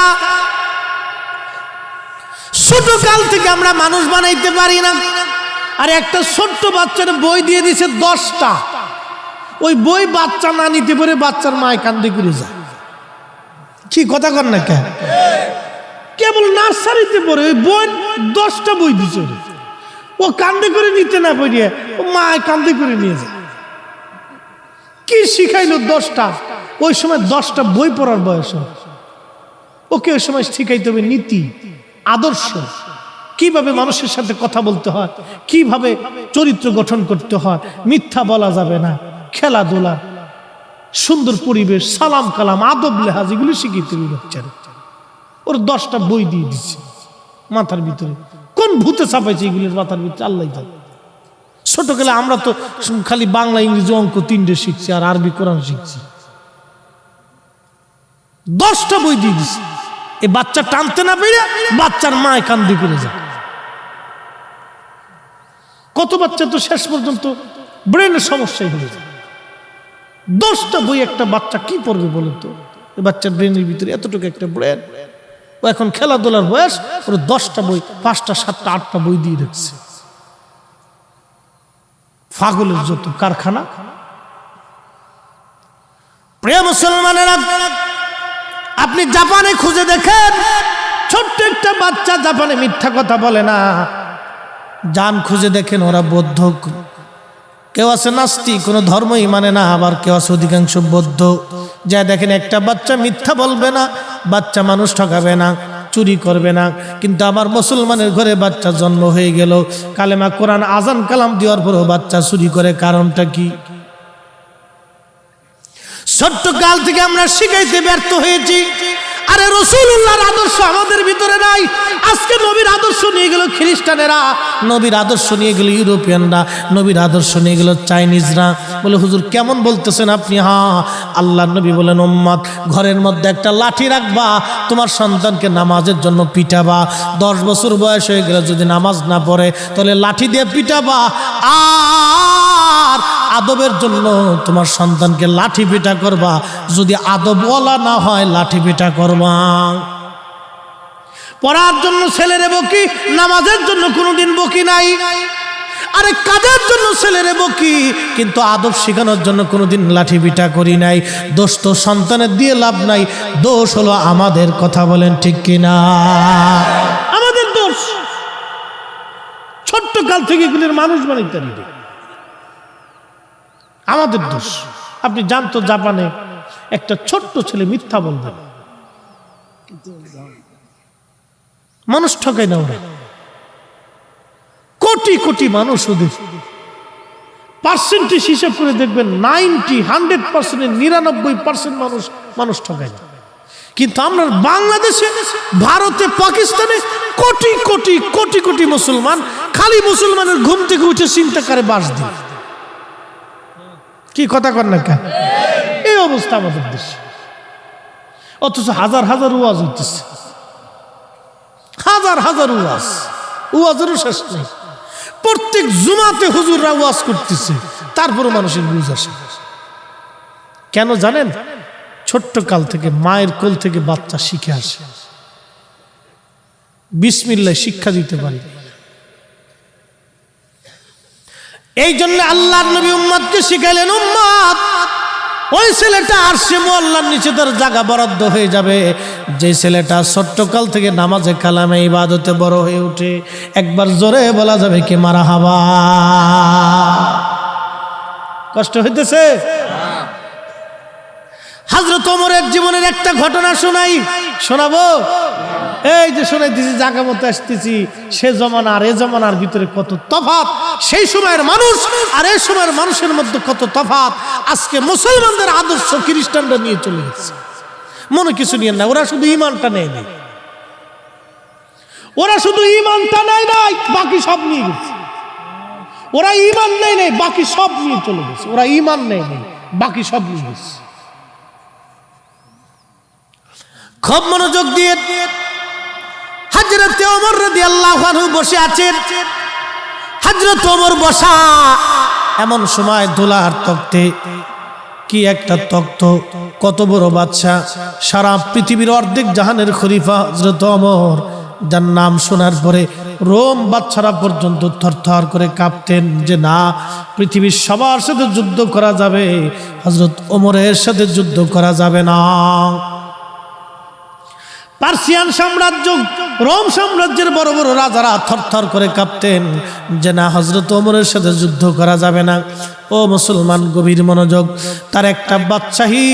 ছোট কাল থেকে আমরা মানুষ বানাইতে পারি না। আর একটা ছোট্ট বাচ্চার বই দিয়ে দিছে 10টা, ওই বই বাচ্চা না নিতে পারে বাচ্চার মায় কান্দে করে যায়। কি কথা কর না কেন? কেবল নার্সারিতে পড়ে ওই বই 10টা বই দিছে, ও কান্দে করে নিতে না পারিয়ে ও মায় কান্দে করে নিয়ে যায়। কি শিখাইলো 10টা? ওই সময় 10টা বই পড়ার বয়স, ওকে ওই সময় শিখাইতে হবে নীতি, আদর্শ, কিভাবে মানুষের সাথে কথা বলতে হয়, কিভাবে চরিত্র গঠন করতে হয়, মিথ্যা বলা যাবে না, খেলাধুলা, সুন্দর পরিবেশ, সালাম কালাম, আদব লেহাজ, এগুলো শিখিতে হবে বাচ্চারা। ওর 10টা বই দিয়ে দিচ্ছে মাথার ভিতরে। কোন ভূতে চাপাইছে এগুলোর মাথার ভিতরে আল্লাহ জানে। ছোটকালে আমরা তো খালি বাংলা, ইংরেজি, অঙ্ক 3টে শিখছি আর আরবি কোরআন শিখছি। 10টা বই দিয়ে দিচ্ছে। এই বাচ্চা টানতে না পেরে বাচ্চার মায় কান্দি করে যায়। কত বাচ্চা তো শেষ পর্যন্ত ব্রেনের সমস্যাই হয়ে যায়। 10টা বই একটা বাচ্চা কি পড়বে বলেন তো? এই বাচ্চার ব্রেনের ভিতরে এতটুকু একটা ব্রেন, ও এখন খেলাধুলার বয়স, ওর 10টা বই, 5টা 7টা 8টা বই দিয়ে রাখছে। পাগলের যত কারখানা। প্রিয় মুসলমানেরা, আপনি জাপানে খুঁজে দেখেন, ছোট্ট একটা বাচ্চা জাপানে মিথ্যা কথা বলে না। যান খুঁজে দেখেন, ওরা বৌদ্ধ, কেউ আছে নাস্তিক, কোনো ধর্মই মানে না, আবার কেউ আছে অধিকাংশ বৌদ্ধ। যা দেখেন একটা বাচ্চা মিথ্যা বলবে না, বাচ্চা মানুষ ঠকাবে না, চুরি করবে না। কিন্তু আমার মুসলমানের ঘরে বাচ্চা জন্ম হয়ে গেল, কালেমা কোরআন আজান কালাম দেওয়ার পরেও বাচ্চা চুরি করে, কারণটা কি? ছোট্ট কাল থেকে আমরা শিখাইতে ব্যর্থ হয়েছি। আরে রাসূলুল্লাহর আদর্শ আমাদের ভিতরে নাই। আজকে নবীর আদর্শ নিয়ে গেল খ্রিস্টানেরা, নবীর আদর্শ নিয়ে গেল ইউরোপিয়ানরা, নবীর আদর্শ নিয়ে গেল চাইনিজরা। বলে হুজুর কেমন বলতেছেন আপনি? হ্যাঁ, আল্লাহর নবী বলেন উম্মত, ঘরের মধ্যে একটা লাঠি রাখবা, তোমার সন্তানকে নামাজের জন্য পিটাবা। 10 বছর বয়স হয়ে গেলে যদি নামাজ না পড়ে তাহলে লাঠি দিয়ে পিটাবা। আর আদবের জন্য তোমার সন্তানকে লাঠি পিটা করবা, যদি আদবওয়ালা না হয় লাঠি পিটা করবা। পড়ার জন্য ছেলেরে বকি, নামাজের জন্য কোনোদিন বকি নাই। আরে কাজের জন্য ছেলেরে বকি, কিন্তু আদব শেখানোর জন্য কোনোদিন লাঠি পিটা করি নাই। দোষ তো সন্তানের দিয়ে লাভ নাই, দোষ হলো আমাদের। কথা বলেন ঠিক কিনা? আমাদের দোষ। ছোট্ট কাল থেকে এগুলির মানুষ বানাইতে পারি, আমাদের দোষ। আপনি জানতো জাপানে একটা ছোট্ট ছেলে মিথ্যা বলবে, মানুষ ঠকায় না ওরা। কোটি কোটি মানুষ, ওদের পার্সেন্টেজ হিসাব করে দেখবেন 100% 99% মানুষ ঠকায় না। কিন্তু আমরা বাংলাদেশে, ভারতে, পাকিস্তানে কোটি কোটি কোটি কোটি মুসলমান খালি মুসলমানের ঘুম থেকে উঠে চিন্তা করে বাস দিই। কি কথা কর না কেন? এই অবস্থা আমাদের দেশে। অথচ হাজার হাজার ওয়াজ হইতেছে, হাজার হাজার ওয়াজ, ওয়াজেরও শেষ নেই। প্রত্যেক জুমাতে হুজুররা ওয়াজ করতেছে, তারপরও মানুষের বুঝ আসে। কেন জানেন? ছোট্ট কাল থেকে মায়ের কোল থেকে বাচ্চা শিখে আসে, বিসমিল্লাহ শিক্ষা দিতে পারি। এই জন্য আল্লাহর নবী উম্মতকে শিখাইলেন, উম্মত ওই ছেলেটা আরশে মুআল্লার নিচে তার জায়গা বরাদ্দ হয়ে যাবে যে ছেলেটা ছোট্টকাল থেকে নামাজে কালামে ইবাদতে বড় হয়ে ওঠে। একবার জোরে বলা যাবে কি মারহাবা? কষ্ট হইতেছে? হযরত ওমরের জীবনের একটা ঘটনা শোনাবো। এই যে শোনাইতেছি, জায়গা মতো আসতেছি, সে জমানা আর এ জমানার ভিতরে কত তফাৎ, সেই সময়ের মানুষ আর এই সময়ের মানুষের মধ্যে কত তফাৎ। আজকে মুসলমানদের আদর্শ খ্রিস্টানরা নিয়ে চলে গেছে। মনে কিছু নিয়ে না, ওরা শুধু ইমানটা নেয় নাই, ওরা শুধু ইমানটা নেয় নাই, বাকি সব নিয়ে গেছে। ওরা ইমান নেয় নাই, বাকি সব নিয়ে চলে গেছে। ওরা ইমান নেয় নাই, বাকি সব নিয়ে গেছে। খুব মনোযোগ দিয়ে হযরত ওমর রাদিয়াল্লাহু আনহু বসে আছেন। হযরত ওমর বসা, এমন সময় ধুলার তক্তে, কি একটা তক্ত, কত বড় বাদশা, সারা পৃথিবীর অর্ধেক জাহানের খলিফা হযরত ওমর, যার নাম শোনার পরে রোম বাদশারা পর্যন্ত থরথর করে কাঁপতেন যে না, পৃথিবীর সবার সাথে যুদ্ধ করা যাবে, হযরত ওমরের সাথে যুদ্ধ করা যাবে না। পার্সিয়ান সাম্রাজ্য, রোম সাম্রাজ্যের বড় বড় রাজারা থরথর করে কাঁপতেন যে না, হযরত ওমরের সাথে যুদ্ধ করা যাবে না। ও মুসলমান, গভীর মনোযোগ। তার একটা বাদশাহী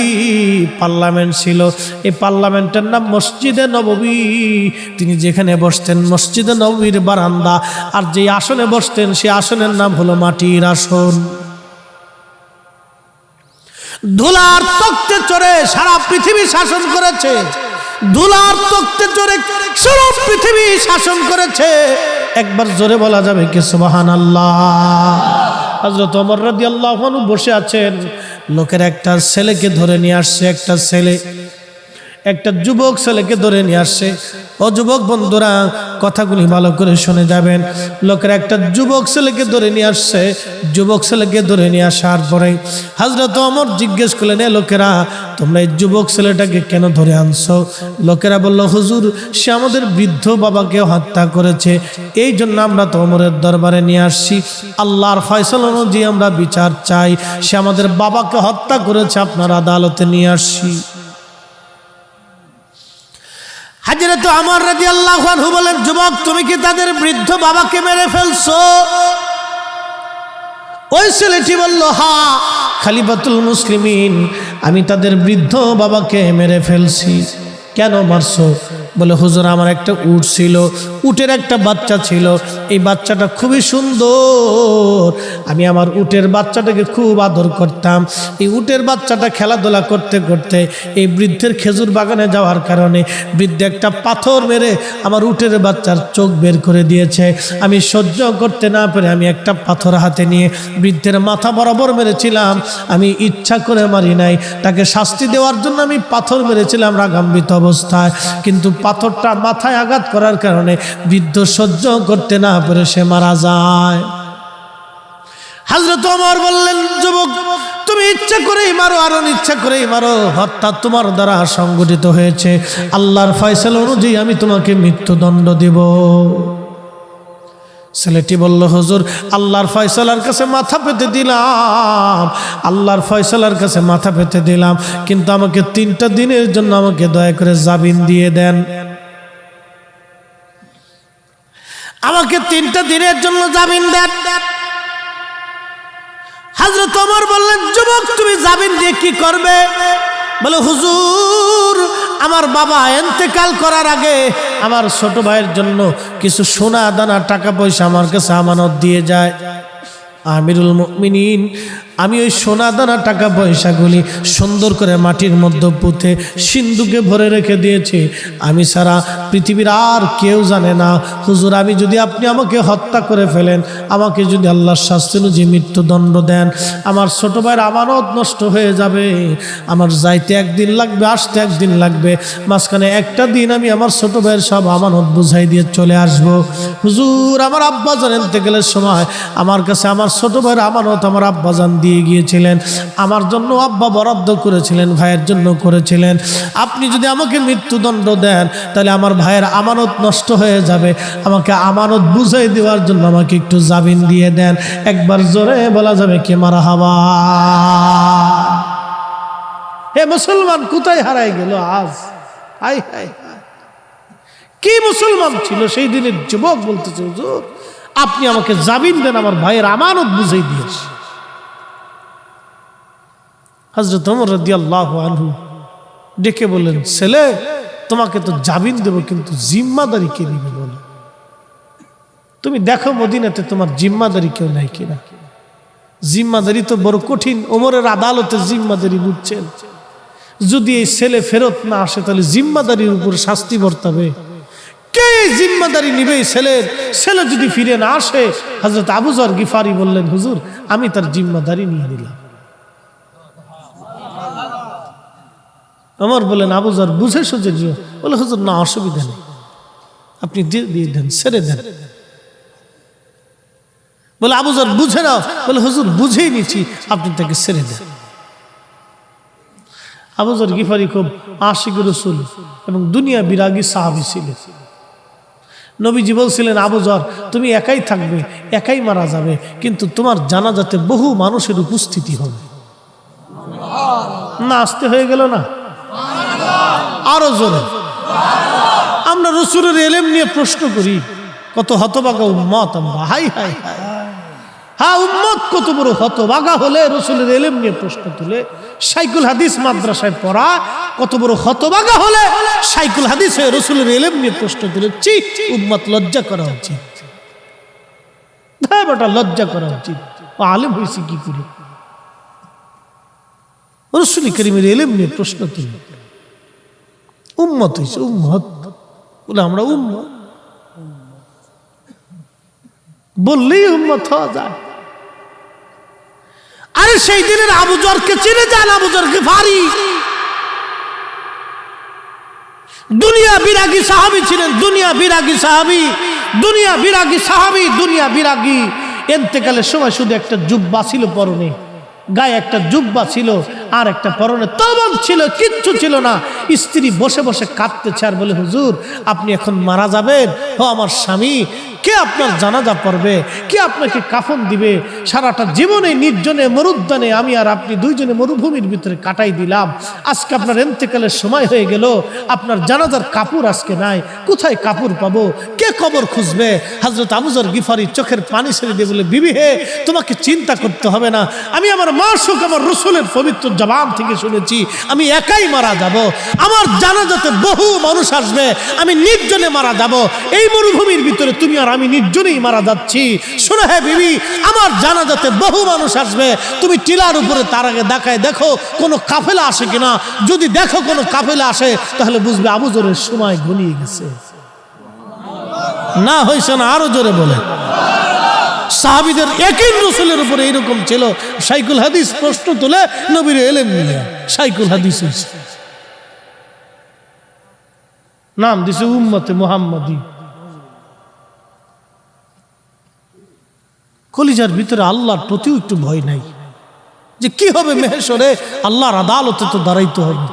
পার্লামেন্ট ছিল, এই পার্লামেন্টের নাম মসজিদে নববী। তিনি যেখানে বসতেন মসজিদে নববীর বারান্দা, আর যে আসনে বসতেন সেই আসনের নাম হলো মাটির আসন। ধুলার তক্তে চড়ে সারা পৃথিবী শাসন করেছে, ধুলার তক্তে চড়ে সারা পৃথিবী শাসন করেছে। একবার জোরে বলা যাবে কি সুবহানাল্লাহ। হযরত ওমর রাদিয়াল্লাহু আনহু বসে আছেন, লোকের একটা ছেলেকে ধরে নিয়ে আসছে, একটা ছেলে, একটা যুবক ছেলেকে ধরে নিয়ে আসছে। ও যুবক বন্ধুরা, কথাগুলি ভালো করে শুনে যাবেন। লোকের একটা যুবক ছেলেকে ধরে নিয়ে আসছে। যুবক ছেলেকে ধরে নিয়ে আসার পরে হযরত ওমর জিজ্ঞেস করলেন, এ লোকেরা, তোমরা এই যুবক ছেলেটাকে কেন ধরে আনছো? লোকেরা বলল, হুজুর, সে আমাদের বৃদ্ধ বাবাকে হত্যা করেছে, এই জন্য আমরা তো ওমরের দরবারে নিয়ে আসছি। আল্লাহর ফয়সালা অনুযায়ী আমরা বিচার চাই, সে আমাদের বাবাকে হত্যা করেছে, আপনার আদালতে নিয়ে আসছি। হযরত ওমর রাদিয়াল্লাহু আনহু বলেন, যুবক, তুমি কি তাদের বৃদ্ধ বাবাকে মেরে ফেলছো? ওই ছেলেটি বলল, হ্যাঁ খলিফাতুল মুসলিমিন, আমি তাদের বৃদ্ধ বাবাকে মেরে ফেলছি। কেন মারছো? বলে, হুজুর, আমার একটা উট ছিল, উটের একটা বাচ্চা ছিল, এই বাচ্চাটা খুবই সুন্দর, আমি আমার উটের বাচ্চাটাকে খুব আদর করতাম। এই উটের বাচ্চাটা খেলাধুলা করতে করতে এই বৃদ্ধের খেজুর বাগানে যাওয়ার কারণে বৃদ্ধ একটা পাথর মেরে আমার উটের বাচ্চার চোখ বের করে দিয়েছে। আমি সহ্য করতে না পেরে আমি একটা পাথর হাতে নিয়ে বৃদ্ধের মাথা বরাবর মেরেছিলাম। আমি ইচ্ছা করে মারি নাই, তাকে শাস্তি দেওয়ার জন্য আমি পাথর মেরেছিলাম রাগান্বিত অবস্থায়, কিন্তু পাথরটা মাথায় আঘাত করার কারণে বৃদ্ধ সহ্য করতে না পেরে সে মারা যায়। হযরত ওমর বললেন, যুবক, তুমি ইচ্ছা করেই মারো আর অনিচ্ছা করেই মারো, হত্যা তোমার দ্বারা সংগঠিত হয়েছে, আল্লাহর ফয়সালা অনুযায়ী আমি তোমাকে মৃত্যুদণ্ড দেব। ছেলেটি বলল, হুজুর, আল্লাহর ফয়সালার কাছে মাথা পেতে দিলাম, আল্লাহর ফয়সালার কাছে মাথা পেতে দিলাম, কিন্তু আমাকে 3টা দিনের জন্য আমাকে দয়া করে জামিন দিয়ে দেন, আমাকে 3টা দিনের জন্য জামিন দেন। হযরত ওমর বললেন, যুবক, তুমি জামিন দিয়ে কি করবে? বলে, হুজুর, আমার বাবা ইন্তেকাল করার আগে আমার ছোট ভাইয়ের জন্য কিছু সোনা দানা টাকা পয়সা আমার কাছে আমানত দিয়ে যায়। আমিরুল মুমিনিন, আমি ওই সোনা দানা টাকা পয়সাগুলি সুন্দর করে মাটির মধ্যে পুঁতে সিন্ধুকে ভরে রেখে দিয়েছি, আমি ছাড়া পৃথিবীর আর কেউ জানে না। হুজুর, আমি যদি আপনি আমাকে হত্যা করে ফেলেন, আমাকে যদি আল্লাহর শাস্তি অনুযায়ী মৃত্যুদণ্ড দেন, আমার ছোট ভাইয়ের আমানত নষ্ট হয়ে যাবে, আমার যাইতে একদিন লাগবে, আসতে একদিন লাগবে, মাঝখানে একটা দিন আমি আমার ছোট ভাইয়ের সব আমানত বুঝাই দিয়ে চলে আসব। হুজুর, আমার আব্বাজান ইন্তেকালের সময় আমার কাছে আমার ছোট ভাইয়ের আমানত আমার আব্বাজান দিয়ে গিয়েছিলেন, আমার জন্য আব্বা বরাদ্দ করেছিলেন, ভাইয়ের জন্য করেছিলেন। আপনি যদি আমাকে মৃত্যুদণ্ড দেন, তাহলে আমার ভাইয়ের আমানত নষ্ট হয়ে যাবে, আমাকে আমানত বুঝাই দেওয়ার জন্য আমাকে একটু জামিন দিয়ে দেন। একবার জোরে বলা যাবে কি মারহাবা। হে মুসলমান, কোথায় হারাই গেল আজ? হাই হাই, কি মুসলমান ছিল সেই দিনের যুবক, বলতেছে, হুজুর, আপনি আমাকে জামিন দেন, আমার ভাইয়ের আমানত বুঝাই দিয়েছি। হযরত ওমর রাদিয়াল্লাহু আনহু ডেকে বললেন, ছেলে, তোমাকে তো জামিন দেব, কিন্তু জিম্মাদারি কে নিবে বলো? তুমি দেখো মদিনাতে তোমার জিম্মাদারি কেউ নাই কিনা। জিম্মাদারি তো বড় কঠিন, ওমরের আদালতে জিম্মাদারি বুঝছেন, যদি এই ছেলে ফেরত না আসে তাহলে জিম্মাদারির উপর শাস্তি বর্তাবে। কে জিম্মাদারি নিবে ছেলের? ছেলে যদি ফিরে না আসে, হযরত আবু যর গিফারি বললেন, হুজুর আমি তার জিম্মাদারি নিয়ে নিলাম। ওমর বলেন, আবু যর বুঝে সুঝে দিও। বলে, হুজুর না, অসুবিধা নেই, আপনি দিয়ে দেন, ছেড়ে দেন। বলে, আবু যর বুঝে নাও। বলে, হুজুর বুঝেই নিচ্ছি, আপনি তাকে ছেড়ে দেন। আবু যর গিফারি খুব আশিক রাসূল এবং দুনিয়া বিরাগী সাহাবী ছিলেন। নবীজি বলছিলেন, আবু যর তুমি একাই থাকবে, একাই মারা যাবে, কিন্তু তোমার জানাজাতে বহু মানুষের উপস্থিতি হবে। না আসতে হয়ে গেল না? আরো জোরে। আমরা রাসূলের ইলম নিয়ে প্রশ্ন করি, কত হতভাগা উম্মত আমরা। হাই হাই হাই, হ্যাঁ উম্মত কত বড় হতভাগা হলে রাসূলের ইলম নিয়ে প্রশ্ন তুলে। শাইখুল হাদিস মাদ্রাসায় পড়া কত বড় হতভাগা হলে শাইখুল হাদিস হয়ে রাসূলের ইলম নিয়ে প্রশ্ন তুলে। চি, উম্মত লজ্জা করা উচিত। হ্যাঁ বেটা, লজ্জা করা উচিত। ও আলেম হয়েছে কি করে? রাসূল কারীমের ইলম নিয়ে প্রশ্ন তুলে উম্মত হয়েছে। উম্মত বলে আমরা উম্মত বললেই উম্মত হওয়া যায়। আরে সেই দিনের আবু যরকে চিনে যান, আবু যর গিফারি দুনিয়া বিরাগী সাহাবী ছিলেন। দুনিয়া বিরাগী সাহাবী, দুনিয়া বিরাগী সাহাবী, দুনিয়া বিরাগী। ইন্তেকালের সময় শুধু একটা জুব্বা ছিল পরনে, গায়ে একটা জুব্বা ছিল, আর একটা পরনে তওবান ছিল, কিচ্ছু ছিল না। স্ত্রী বসে বসে কাঁদতেছে আর বলে, হুজুর আপনি এখন মারা যাবেন। ও আমার স্বামী, কে আপনার জানাজা পড়বে? কে আপনাকে কাফন দিবে? সারাটা জীবনে নির্জনে মরুদ্যানে আমি আর আপনি দুইজনে মরুভূমির ভিতরে কাটাই দিলাম। আজকে আপনার ইন্তেকালের সময় হয়ে গেল, আপনার জানাজার কাপড় আজকে নাই, কোথায় কাপড় পাবো? কে কবর খুঁজবে? হযরত আবু যর গিফারি চোখের পানি ছেড়ে দিয়ে বলে, বিবি হে, তোমাকে চিন্তা করতে হবে না। আমি আমার মাসুক আমার রাসূলের পবিত্র জবান থেকে শুনেছি, আমি একাই মারা যাব। আমার জানাজাতে বহু মানুষ আসবে, আমি নির্জনে মারা যাব। এই মরুভূমির ভিতরে তুমি আর আমি নির্জনেই মারা যাচ্ছি। শোনো হে বিবি, আমার জানাজাতে বহু মানুষ আসবে, তুমি টিলার উপরে তার আগে দেখায় দেখো কোনো কাফেলা আসে কিনা। যদি দেখো কোনো কাফেলা আসে, তাহলে বুঝবে আবু যরের সময় ঘনিয়ে গেছে। না হয়েছে না? আরো জোরে বলে। সাহাবীদের ইয়াকিন রাসূলের উপরে এরকম ছিল। শাইখুল হাদিস প্রশ্ন তুলে নবীর ইলম নিয়ে শাইখুল হাদিস হয়েছে। নাম দিছে উম্মতে মুহাম্মাদি। কলিজার ভিতরে আল্লাহর প্রতিও একটু ভয় নাই যে কি হবে মেহেশরে? আল্লাহর আদালতে তো দাঁড়াইতে হবে।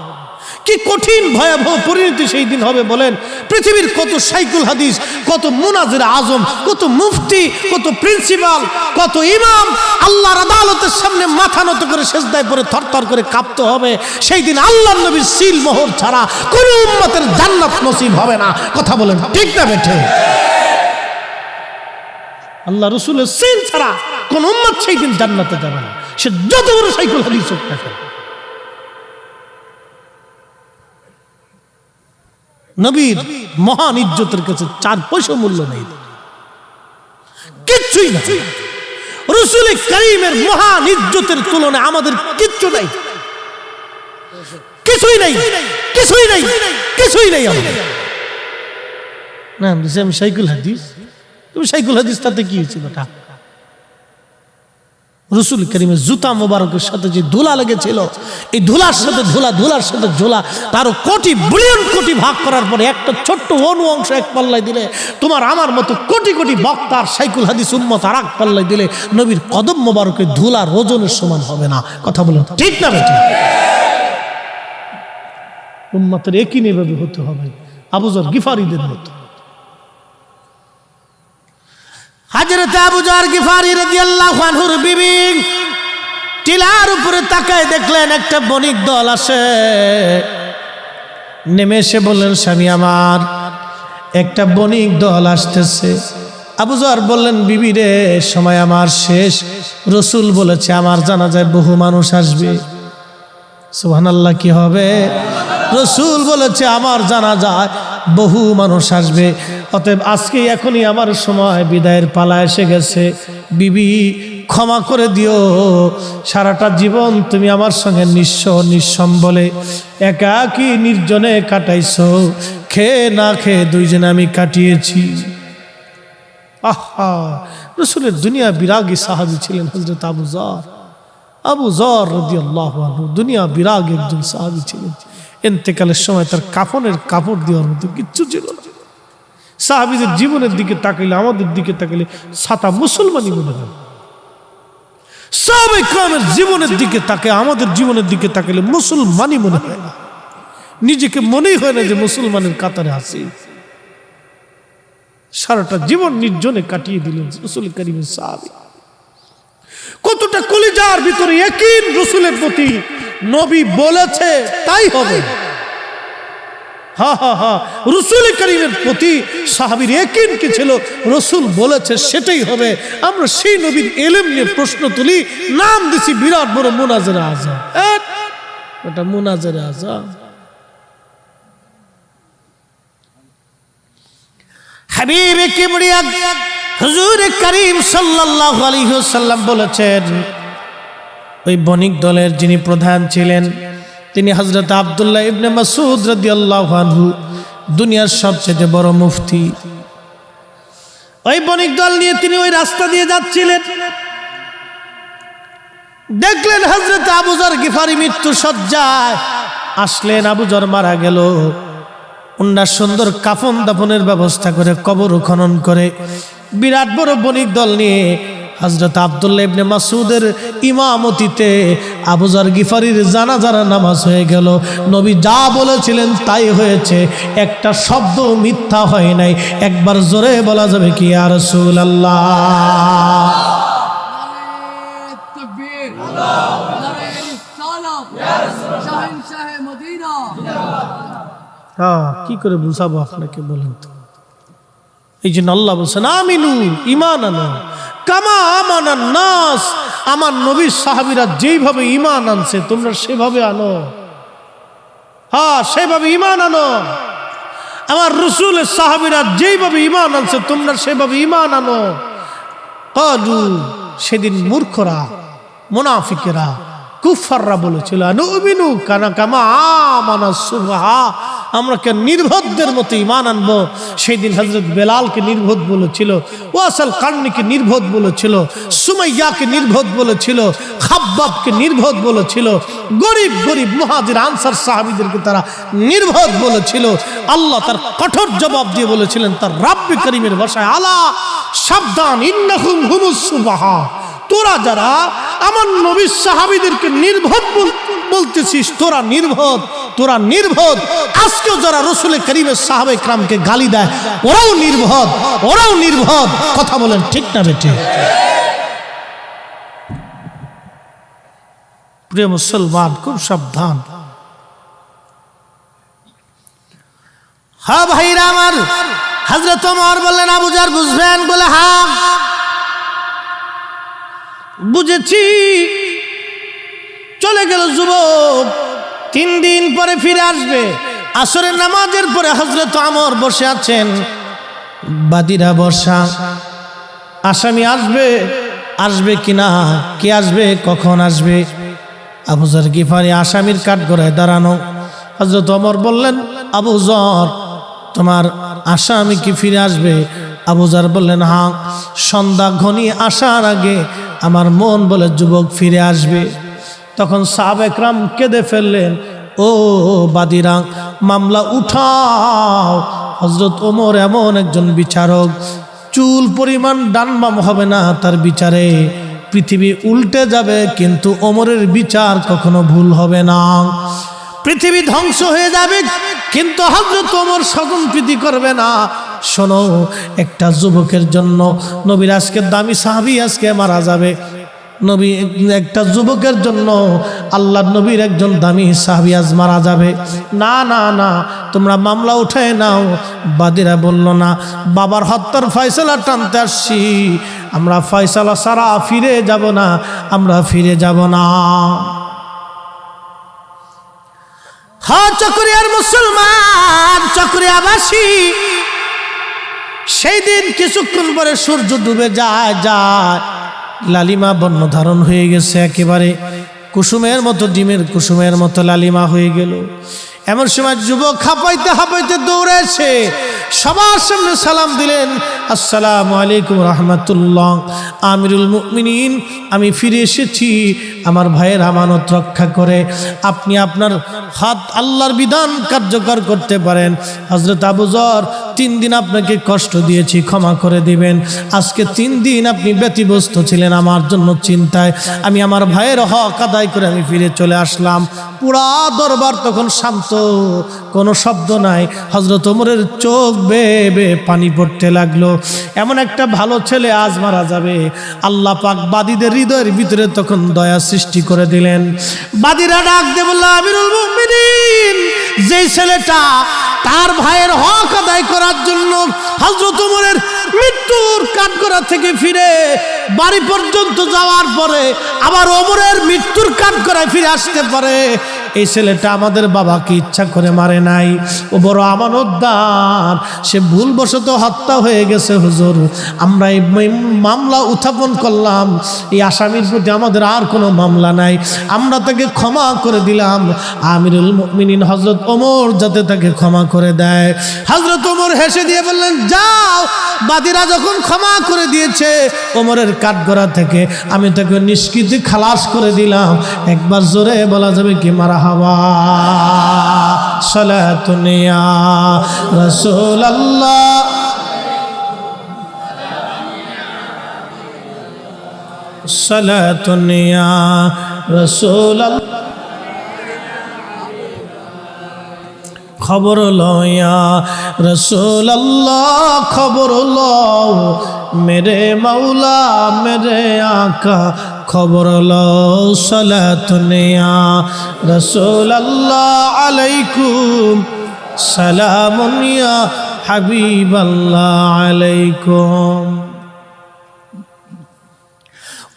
কি কঠিন ভয়াবহ পরিণতি সেই দিন হবে বলেন। পৃথিবীর কত শাইখুল হাদিস, কত মুনাজির আজম, কত মুফতি, কত প্রিন্সিপাল, কত ইমাম আল্লাহর আদালতের সামনে মাথা নত করে সেজদায় পড়ে থরথর করে কাঁপতে হবে। সেই দিন আল্লাহর নবীর সিল মোহর ছাড়া কোন উম্মতের জান্নাত নসিব হবে না। কথা বলেন ঠিক না বেঠে? আল্লাহ রাসূলের সিল ছাড়া কোন উম্মত সেই দিন জান্নাতে যাবে না, সে যত বড় শাইখুল হাদিস হোক না কেন। নবীর মহান ইজ্জতের কাছে 4 পয়সা মূল্য নেই, কিচ্ছুই না। রাসূল কারীমের মহান ইজ্জতের তুলনায় আমাদের কিচ্ছু নাই, কিছুই নাই, কিছুই নাই, কিছুই নাই আমাদের। না আমি শাইখুল হাদিস, তুমি শাইখুল হাদিস তাতে কি হয়েছে বেটা? রাসূল কারীমের জুতা মোবারকের সাথে যে ধুলা লেগেছিল, এই ধুলার সাথে ধুলা, ধুলার সাথে ধুলা, তারও কোটি বিলিয়ন কোটি ভাগ করার পরে একটা ছোট্ট অনু অংশ এক পাল্লায় দিলে, তোমার আমার মতো কোটি কোটি বক্তার শাইখুল হাদিস উম্মত আর এক পাল্লায় দিলে নবীর কদম মোবারকের ধুলার ওজনের সমান হবে না। কথা বলুন ঠিক না বেঠিক? উম্মতের একই এভাবে হতে হবে, আবু যর গিফারিদের মতো। হযরত আবু যর গিফারি রাদিয়াল্লাহু আনহুর বিবি টিলার উপরে তাকায় দেখলেন একটা বণিক দল আসে। নেমে এসে বললেন, স্বামী আমার একটা বণিক দল আসতেছে। আবু যর বললেন, বিবি রে সময় আমার শেষ, রাসূল বলেছে আমার জানাজায় বহু মানুষ আসবে। সুবহানাল্লাহ, কি হবে? রাসূল বলেছে আমার জানাজায় বহু মানুষ আসবে, অতএব আজকে এখনই আমার সময় বিদায়ের পালা এসে গেছে। বিবি ক্ষমা করে দিও। সারাটা জীবন তুমি আমার সঙ্গে নিঃস্ব নিঃসম্বলে একাকী নির্জনে কাটাইছো, খেয়ে না খেয়ে দুইজনে আমি কাটিয়েছি। আহা, রাসূলের দুনিয়া বিরাগী সাহাবী ছিলেন হযরত আবু যর রাদিয়াল্লাহু আনহু। দুনিয়া বিরাগী একজন সাহাবী ছিলেন। ইন্তেকালের সময় তার কাফনের কাপড় দেওয়ার মতো কিচ্ছু ছিল না। সাহাবীদের জীবনের দিকে তাকাইলে, আমাদের দিকে তাকাইলে সাতা মুসলমানই মনে হয়। সাহাবায়ে কেরামের জীবনের দিকে তাকে, আমাদের জীবনের দিকে তাকাইলে মুসলমানই মনে হয় না। নিজেকে মনেই হয় না যে মুসলমানের কাতারে আছি। সারাটা জীবন নির্জনে কাটিয়ে দিলেন রাসূল কারীমের সাহাবী। কতটা কলিজার ভিতরে ইয়াকিন রাসূলের প্রতি, নবী বলেছে তাই হবে। রাসূল কারীমের প্রতি সাহাবীর ইয়াকিন কি ছিল? রাসূল বলেছে সেটাই হবে। আমরা সেই নবীর ইলম নিয়ে প্রশ্ন তুলি, নাম দিছি বিরাট বড় মুনাজারে আযাম। এটা মুনাজারে আযাম। হাবিবে কিবরিয়া হুজুর করিম সাল্লাল্লাহু আলাইহি ওয়াসাল্লাম বলেছেন, ওই বণিক দলের যিনি প্রধান ছিলেন তিনি হযরত আব্দুল্লাহ ইবনে মাসউদ রাদিয়াল্লাহু আনহু, দুনিয়ার সবচেয়ে বড় মুফতি। ওই বণিক দল নিয়ে তিনি ওই রাস্তা দিয়ে যাচ্ছিলেন, দেখলেন হযরত আবু যর গিফারি মৃত্যু সজ্জায় আসলেন। আবু যর মারা গেল, উনার সুন্দর কাফন দাফনের ব্যবস্থা করে কবর খনন করে বিরাট বড় বণিক দল নিয়ে হযরত আব্দুল্লাহ ইবনে মাসউদের ইমামতিতে আবু যর গিফারির জানাজার নামাজ হয়ে গেল। নবী যা বলেছিলেন তাই হয়েছে, একটা শব্দ মিথ্যা হয় নাই। একবার জোরে বলা যাবে কি ইয়া রাসূলুল্লাহ? তাকবীর, নারে রিসালাত, শাহেনশাহ মদিনা। কি করে বুঝাবো আপনাকে বলেন তো? এই জন্য আল্লাহ বলছেন আমিনু, ঈমান আনো কামা আমানান নাস। আমার নবীর সাহাবীরা যেইভাবে ঈমান আনছে তোমরা সেভাবে আনো। সেভাবে ঈমান আনো। আমার রাসূলের সাহাবীরা যেইভাবে ঈমান আনছে তোমরা সেভাবে ঈমান আনো। ক্বালু, সেদিন মূর্খরা, মুনাফিকেরা, কুফাররা বলেছিল নুমিনু কামা আমানাস সুফাহা, আমরা কে নির্বোধদের মতো ঈমান আনবো। সেই দিন হযরত বেলালকে নির্বোধ বলেছিল, ওয়াসাল কারনিকে নির্বোধ বলেছিল, সুমাইয়াকে নির্বোধ বলেছিল, খাব্বাবকে নির্বোধ বলেছিল, গরিব গরিব মুহাজির আনসার সাহাবীদেরকে তারা নির্বোধ বলেছিল। আল্লাহ তার কঠোর জবাব দিয়ে বলেছিলেন তার রাব্বে করিমের ভাষায়, আলা সাবধান, ইন্নাহুম হুমুস সুফাহা, তোরা যারা আমার নবী সাহাবীদেরকে নির্বোধ বলতেছিস, তোরা নির্বোধ, তোরা নির্বোধ। আজকেও যারা রাসূল কারীমের সাহাবায়ে কেরামকে গালি দেয় ওরাও নির্বোধ, ওরাও নির্বোধ। কথা বলেন ঠিক না বেটে? প্রিয় মুসলমান, খুব সাবধান। হ্যাঁ ভাইরা আমার, হযরত ওমর বললেন আবু যর বুঝবেন? বলে হ্যাঁ বুঝেছি। চলে গেল যুবক, 3 দিন পরে ফিরে আসবে। আসরের নামাজের পরে হযরত ওমর বসে আছেন, বাদীরা বসা। আসামি আসবে, আসবে কিনা, কে আসবে, কখন আসবে? আবু যর গিফারি আসামির কাঠগড়ায় দাঁড়ানো। হযরত ওমর বললেন, আবু যর, তোমার আসামি কি ফিরে আসবে? আবু যর বললেন, হ্যাঁ, সন্ধ্যা ঘনিয়ে আসার আগে আমার মন বলে যুবক ফিরে আসবে। তখন সাহাবায়ে কেরাম কেঁদে ফেললেন, ও বাদীরা, মামলা উঠাও। হযরত ওমর এমন একজন বিচারক, চুল পরিমাণ ডানবাম হবে না তার বিচারে। পৃথিবী উল্টে যাবে কিন্তু ওমরের বিচার কখনো ভুল হবে না। পৃথিবী ধ্বংস হয়ে যাবে কিন্তু হযরত ওমর স্বজনপ্রীতি করবে না। শোনো, একটা যুবকের জন্য নবীর আজকে দামি সাহাবী আজকে মারা যাবে। নবী একটা যুবকের জন্য আল্লাহর নবীর একজন দামি সাহাবী আজ মারা যাবে। না না না, তোমরা মামলা উঠায় নাও। বাদীরা বলল, না, বাবার হত্যার ফয়সালা টানতে আসছি, আমরা ফয়সালা ছাড়া ফিরে যাব না, আমরা ফিরে যাব না। হ্যাঁ, চকরিয়ার মুসলমান, চকরিয়াবাসী, সেই দিন কিছুক্ষণ পরে সূর্য ডুবে যায়। লালিমা বর্ণ ধারণ হয়ে গেছে, একেবারে কুসুমের মতো, ডিমের কুসুমের মতো লালিমা হয়ে গেল। এমন সময় যুবক হাঁপাইতে হাঁপাইতে দৌড়েছে, সবার সামনে সালাম দিলেন, আসসালামু আলাইকুম রহমতুল্লাহ, আমিরুল মুমিনিন, আমি ফিরে এসেছি আমার ভাইয়ের আমানত রক্ষা করে। আপনি আপনার হাত আল্লাহর বিধান কার্যকর করতে পারেন। হযরত আবু যর, 3 দিন আপনাকে কষ্ট দিয়েছি, ক্ষমা করে দিবেন। আজকে 3 দিন আপনি ব্যতিব্যস্ত ছিলেন আমার জন্য চিন্তায়, আমি আমার ভাইয়ের হক আদায় করে আমি ফিরে চলে আসলাম। পুরা দরবার তখন শান্ত, কোনো শব্দ নাই। হযরত ওমরের চোখ বেয়ে বেয়ে পানি পড়তে লাগলো। এমন একটা ভালো ছেলে আজ মারা যাবে। আল্লাহ পাক বাদীদের হৃদয়ের ভিতরে তখন দয়া সৃষ্টি করে দিলেন। বাদীরা ডাক দিয়ে বলল, আমিরুল মুমিনিন, যেই ছেলেটা তার ভাইয়ের হক আদায় করার জন্য হযরত ওমরের মৃত্যুর কাঠগড়া থেকে ফিরে বাড়ি পর্যন্ত যাওয়ার পরে আবার ওমরের মৃত্যুর কাঠগড়ায় ফিরে আসতে পারে, এই ছেলেটা আমাদের বাবাকে ইচ্ছা করে মারে নাই, ও বড় আমানতদার, সে ভুলবশত হত্যা হয়ে গেছে হুজুর। আমরা এই মামলা উত্থাপন করলাম, এই আসামির প্রতি আমাদের আর কোনো মামলা নাই, আমরা তাকে ক্ষমা করে দিলাম। আমিরুল মুমিনিন হযরত ওমর যাতে তাকে ক্ষমা করে দেয়। হযরত ওমর হেসে দিয়ে বললেন, যাও, বাদীরা যখন ক্ষমা করে দিয়েছে ওমরের কাঠগড়া থেকে, আমি তাকে নিষ্কৃতি খালাস করে দিলাম। একবার জোরে বলা যাবে কি মারহাবা, সালাতুন ইয়া রাসূলুল্লাহ, সালাতুন ইয়া রাসূলুল্লাহ। খবর লয়া রাসূলুল্লাহ, খবর লও মেরে মাওলা মেরে আকা, খবর লও সালাতুন ইয়া রাসূলুল্লাহ আলাইকুম, সালামুন ইয়া হাবিবাল্লাহ আলাইকুম।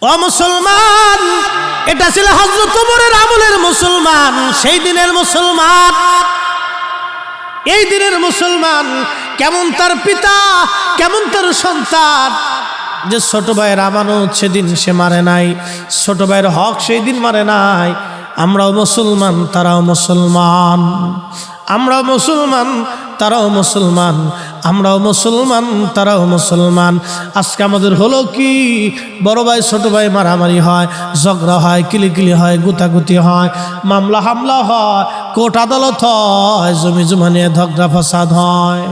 ও মুসলমান, এটা ছিল হযরত ওমরের আমলের মুসলমান, সেই দিনের মুসলমান। এই দিনের মুসলমান কেমন তার পিতা, কেমন তার সন্তান, যে ছোট ভাইয়ের আমানত সেদিন সে মারে নাই, ছোট ভাইয়ের হক সেই দিন মারে নাই। আমরাও মুসলমান, তারাও মুসলমান, আমরাও মুসলমান, তারাও মুসলমান, আমরাও মুসলমান, তারাও মুসলমান। আজকে আমাদের হলো কি, বড় ভাই ছোট ভাই মারামারি হয়, ঝগড়া হয়, কিলিকিলি হয়, গুতাগুতি হয়, মামলা হামলা হয়, কোর্ট আদালত হয়, জমি জমা নিয়ে ঝগড়া ফাসাদ হয়,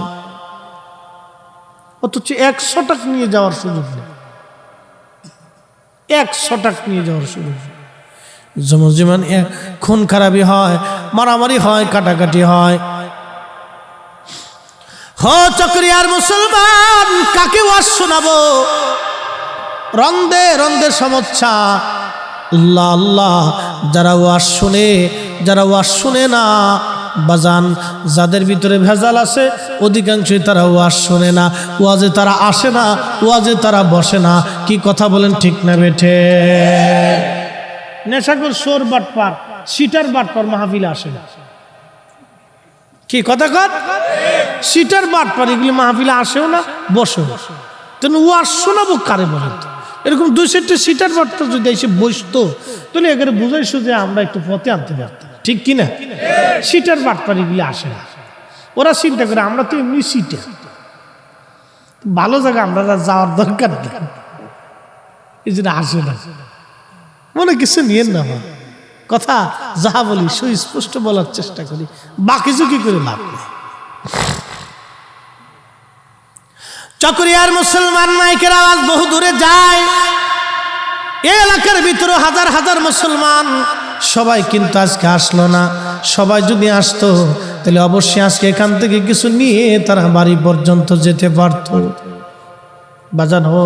অথচ 100 টাকা নিয়ে যাওয়ার সুযোগ নেই, 100 টাকা নিয়ে যাওয়ার সুযোগ নেই। জমি জমা নিয়ে খুন খারাপি হয়, মারামারি হয়, কাটাকাটি হয়। হো চকরিয়ার মুসলমান, কাকে ওয়াজ শোনাবো? রন্দে রন্দে সমস্যা। আল্লাহ আল্লাহ, যারা ওয়াজ শুনে, যারা ওয়াজ শুনে না বাজান, যাদের ভিতরে ভেজাল আছে অধিকাংশই তারা ওয়াজ শোনে না, ওয়াজে তারা আসে না, ওয়াজে তারা বসে না। কি কথা বলেন, ঠিক না বেঠে? নেশাখোর, সোর বাটপার, সিটার বাটপার মাহফিলে আসে না। কি কথা কর? সিটার বাটপার এগুলি মাহফিলে আসেও না, বসেও না। তেমন ওয়াজ শোনাবো কারে বলেন তো? এরকম 2-4টা সিটার বাটপার যদি এসে বসতো, তাহলে এখানে বুঝাইছো যে আমরা একটু পথে আনতে পারতাম, ঠিক কিনা? সিটার বাটপার এগুলি আসে না, ওরা চিন্তা করে আমরা তো এমনি সিটে, ভালো জায়গা আমরা যাওয়ার দরকার নেই, এই জন্য আসে না। মনে কিছু নিয়েন না, আমার কথা যাহা বলি সুস্পষ্ট বলার চেষ্টা করি, বাকি ঝুঁকি করে লাভ নেই। চকরিয়ার মুসলমান মাইকের আওয়াজ বহু দূরে যায়, এই এলাকার ভিতরে হাজার হাজার মুসলমান, সবাই কিন্তু আজকে আসলো না। সবাই যদি আসতো তাহলে অবশ্যই আজকে এখান থেকে কিছু নিয়ে তারা বাড়ি পর্যন্ত যেতে পারত। বাজান হো,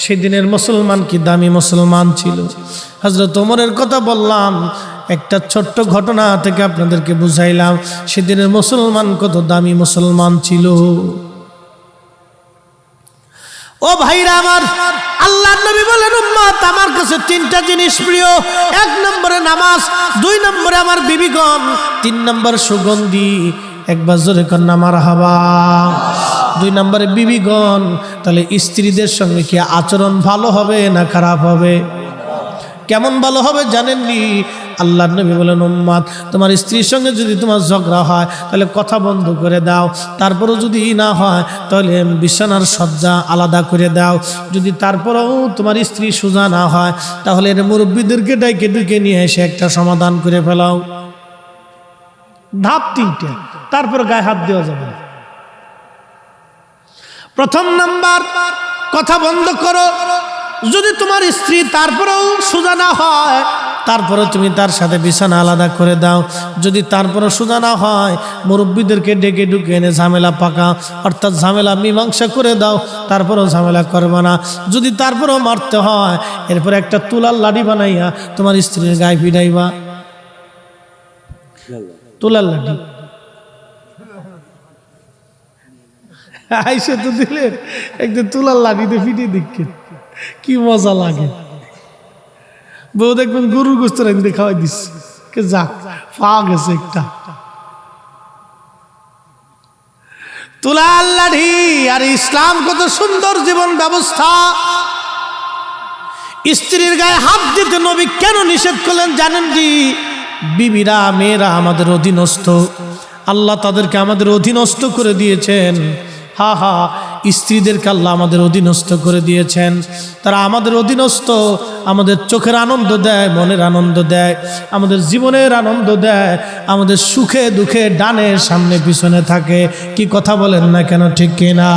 সেদিনের মুসলমান কি দামি মুসলমান ছিল। হযরত ওমরের কথা বললাম, একটা ছোট্ট ঘটনা থেকে আপনাদেরকে বুঝাইলাম সেদিনের মুসলমান কত দামি মুসলমান ছিল। ও ভাইরা আমার, আল্লাহর নবী বলেন, উম্মত আমার কাছে 3টা জিনিস প্রিয়। 1 নম্বরে নামাজ, 2 নম্বরে আমার বিবিগণ, 3 নম্বর সুগন্ধি। একবার জোরে কন্যা মারহাবা। 2 নম্বরে বিবিগণ, তাহলে স্ত্রীদের সঙ্গে কি আচরণ ভালো হবে না খারাপ হবে? কেমন ভালো হবে জানেননি? আল্লাহর নবী বলেন, উম্মত তোমার স্ত্রীর সঙ্গে যদি তোমার ঝগড়া হয় তাহলে কথা বন্ধ করে দাও, তারপরও যদি না হয় তাহলে বিছানার সজ্জা আলাদা করে দাও, যদি তারপরেও তোমার স্ত্রী সোজা না হয় তাহলে এর মুরব্বীদেরকে ডেকে নিয়ে এসে একটা সমাধান করে ফেলাও। ধাপ 3টে, তারপর গায়ে হাত দেওয়া যাবে না। প্রথম নাম্বার, কথা বন্ধ করো। যদি তোমার স্ত্রী তারপরেও সোজা না হয় তারপরে তুমি তার সাথে বিছানা আলাদা করে দাও, যদি তারপরে সোজা না হয় মুরব্বীদেরকে ডেকে ঢুকে এনে ঝামেলা পাকা, অর্থাৎ ঝামেলা মীমাংসা করে দাও, তারপরেও ঝামেলা করবে না। যদি তারপরেও মারতে হয় এরপর একটা তুলার লাঠি বানাইয়া তোমার স্ত্রীর গায়ে পিটাইবা। তুলার লাঠি আইসে তো দিলে একদিন তুলার লাঠিতে ফিটে দেখে কি মজা লাগে। বউ দেখবেন গরুর গোস্ত রাখতে খাওয়াই দিচ্ছে, যাক পাওয়া গেছে একটা তুলার লাঠি। আর ইসলাম কত সুন্দর জীবন ব্যবস্থা। স্ত্রীর গায়ে হাত দিতে নবী কেন নিষেধ করলেন জানেন কি? বিবিরা, মেয়েরা আমাদের অধীনস্থ, আল্লাহ তাদেরকে আমাদের অধীনস্থ করে দিয়েছেন। হা হা, স্ত্রীদেরকে আল্লাহ আমাদের অধীনস্থ করে দিয়েছেন। তারা আমাদের অধীনস্থ, আমাদের চোখের আনন্দ দেয়, মনের আনন্দ দেয়, আমাদের জীবনের আনন্দ দেয়, আমাদের সুখে দুঃখে ডানে সামনে পিছনে থাকে। কি কথা বলেন না কেন, ঠিক কিনা?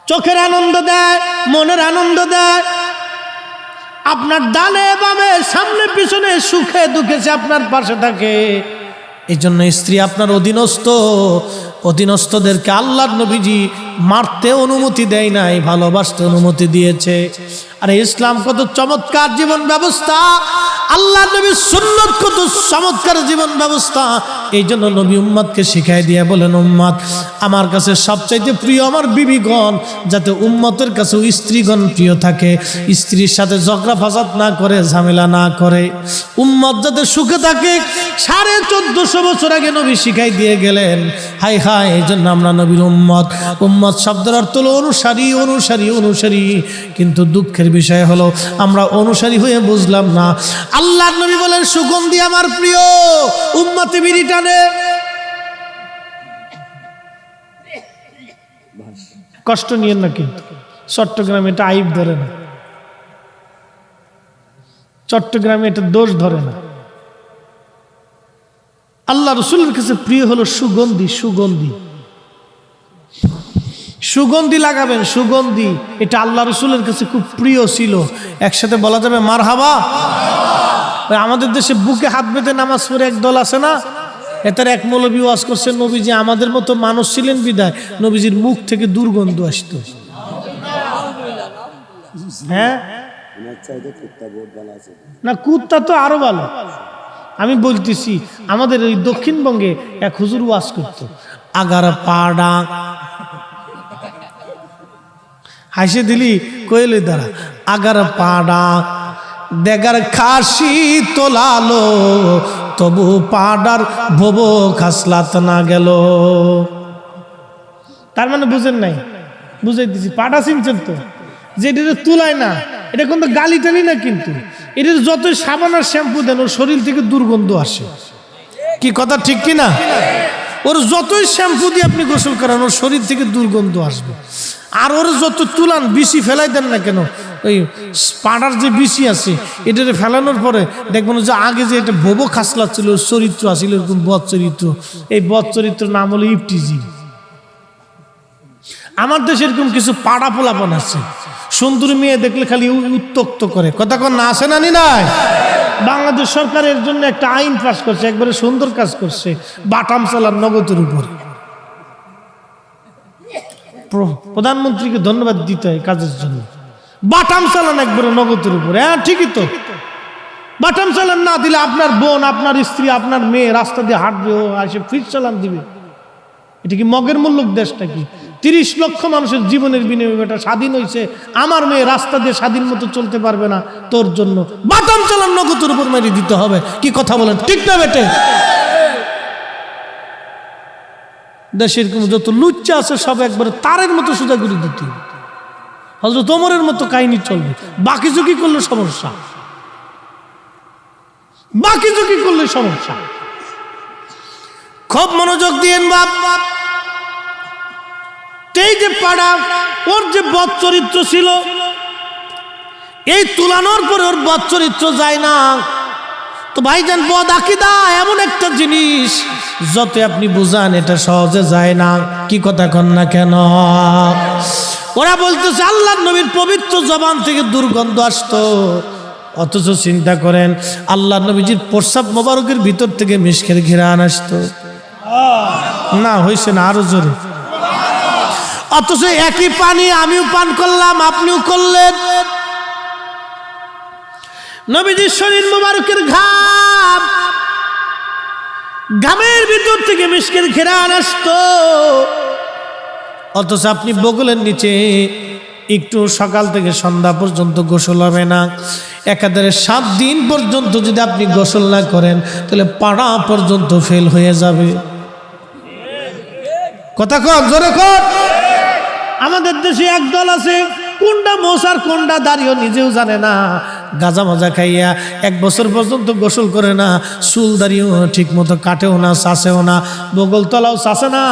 চোখের আনন্দ দেয়, মনের আনন্দ দেয়, আপনার ডানে বামে সামনে পিছনে সুখে দুঃখে সে আপনার পাশে থাকে। এই জন্য স্ত্রী আপনার অধীনস্থ। অধীনস্থদেরকে আল্লাহর নবীজি মারতে অনুমতি দেয় নাই, ভালোবাসতে অনুমতি দিয়েছে। আর ইসলাম কত চমৎকার জীবন ব্যবস্থা, আল্লাহর নবীর সুন্নাত কত চমৎকার জীবন ব্যবস্থা। এই জন্য নবী উম্মতকে শিখাই দিয়ে বলেন, উম্মত আমার কাছে সবচাইতে প্রিয় আমার বিবিগণ, যাতে উম্মতের কাছে স্ত্রীগণ প্রিয় থাকে, স্ত্রীর সাথে ঝগড়া ফাসাদ না করে, ঝামেলা না করে, উম্মত যাতে সুখে থাকে। 1450 বছর আগে নবী শিখাই দিয়ে গেলেন। হাই হাই, এই জন্য আমরা নবীর উম্মত। উম্মত শব্দের অর্থ হলো অনুসারী, অনুসারী, অনুসারী। কিন্তু দুঃখের বিষয় হলো আমরা অনুসারী হয়ে বুঝলাম না। আল্লাহর নবী বলেন, সুগন্ধি আমার প্রিয়, উম্মতে বিড়ি টানে। কষ্ট নিয়েন না, কিন্তু চট্টগ্রামে এটা আইব ধরে না, চট্টগ্রামে এটা দোষ ধরে না। আল্লাহ রসুলের কাছে প্রিয় হলো সুগন্ধি। সুগন্ধি, সুগন্ধি লাগাবেন, সুগন্ধি। এটা আল্লাহ রসুলের কাছে খুব প্রিয় ছিল। একসাথে বলা যাবে মারহাবা। আমাদের দেশে বুকে হাত বেঁধে নামাজ পড়ে এক দল আছে না, এটার এক মৌলবী ওয়াজ করছে, নবীজি আমাদের মতো মানুষ ছিলেন বিদায় নবীজির মুখ থেকে দুর্গন্ধ আসত। হ্যাঁ না, কুত্তা তো আরো ভালো। আমি বলতেছি, আমাদের ওই দক্ষিণবঙ্গে এক হুজুর ওয়াজ করতো, আগার পাড়া হাসে দিলি কইলে দাঁড়া, আগার পাড়া দেগার খাসি তোলালো, তবু পাড়ার ভবো খাসলাত না গেল। তার মানে বুঝেন নাই? বুঝাই দিছি। পাড়া চিনছেন তো, যেটা তুলায় না, এটা কিন্তু গালি টালি না, কিন্তু এটার যতই সাবান আর শ্যাম্পু দেন ওর শরীর থেকে দুর্গন্ধ আসে। কি কথা ঠিক কিনা? ওর যতই শ্যাম্পু দিয়ে আপনি গোসল করান ওর শরীর থেকে দুর্গন্ধ আসবে। আর ওর যত তুলান, বিসি ফেলাই দেন না কেন, ওই পাড়ার যে বিসি আছে এটা ফেলানোর পরে দেখবেন যে আগে যে এটা ভোবো খাসলা ছিল, চরিত্র আসছিল এরকম বদ চরিত্র, এই বদ চরিত্র নাম হলো ইফটিজি। আমার দেশে এরকম কিছু পাড়া পোলাপন আছে, সুন্দরী মেয়ে দেখলে খালি উত্তক্ত করে। কথা কন না, আসে না নি নাই? বাংলাদেশ সরকারের জন্য একটা আইন পাস করছে, একবারে সুন্দর কাজ করছে, বাটাম চালান নগদের উপর। প্রধানমন্ত্রীকে ধন্যবাদ দিতে হয় কাজের জন্য। বাটাম চালান একবারে নগদের উপর। হ্যাঁ ঠিকই তো, বাটাম চালান না দিলে আপনার বোন, আপনার স্ত্রী, আপনার মেয়ে রাস্তা দিয়ে হাঁটবে, ও আসে ফিট চালান দিবে। এটা কি মগের মূল্যক দেশটা? কি 30 লক্ষ মানুষের জীবনের বিনিময়ে এটা স্বাধীন হয়েছে, আমার মেয়ে রাস্তা দিয়ে স্বাধীন মতো চলতে পারবে না, তোর জন্য বাটাম চালান নগদের উপর মেরে দিতে হবে। কি কথা বলেন, ঠিক না বেটে? দেশের যত লুচ্চা আছে সব একবারে তারের মতো সোজা করে দিতে হবে। হযরত ওমরের মতো কাহিনী চলবে, বাকি ঝুঁকি করলে সমস্যা, বাকি ঝুঁকি করলে সমস্যা। খুব মনোযোগ দিয়েন বাপ। এই যে পাড়া, ওর যে বদ চরিত্র ছিল, এই তুলানোর পরে ওর বদ চরিত্র যায় না। তো ভাইজান, বদ আকীদা এমন একটা জিনিস, যত আপনি বুঝান এটা সহজে যায় না। কি কথা কন না কেন? ওরা বলতেছে আল্লাহর নবীর পবিত্র জবান থেকে দুর্গন্ধ আসতো, অথচ চিন্তা করেন আল্লাহর নবীজির প্রস্রাব মোবারকের ভিতর থেকে মিশকের ঘিরান আসতো না। হয়েছে না? আরো জোরে। অথচ একই পানি আমিও পান করলাম, আপনিও করলেন। নবীজির শরীর মোবারকের ঘাম, ঘামের ভিতর থেকে মিশকের ঘিরান আসতো, অথচ আপনি বগলের নিচে একটু সকাল থেকে সন্ধ্যা পর্যন্ত গোসল হবে না। একাধারে 7 দিন পর্যন্ত যদি আপনি গোসল না করেন তাহলে পাড়া পর্যন্ত ফেল হয়ে যাবে। কথা কর, জোরে কর। আমাদের দেশে একদল আছে, কোনটা মোসার কোনটা দাঁড়িয়ে নিজেও জানে না, গাঁজা মাজা খাইয়া 1 বছর পর্যন্ত গোসল করে না, চুল দাঁড়িয়েও ঠিক মতো কাটেও না, চাষেও না, বগল তলাও চাষে না,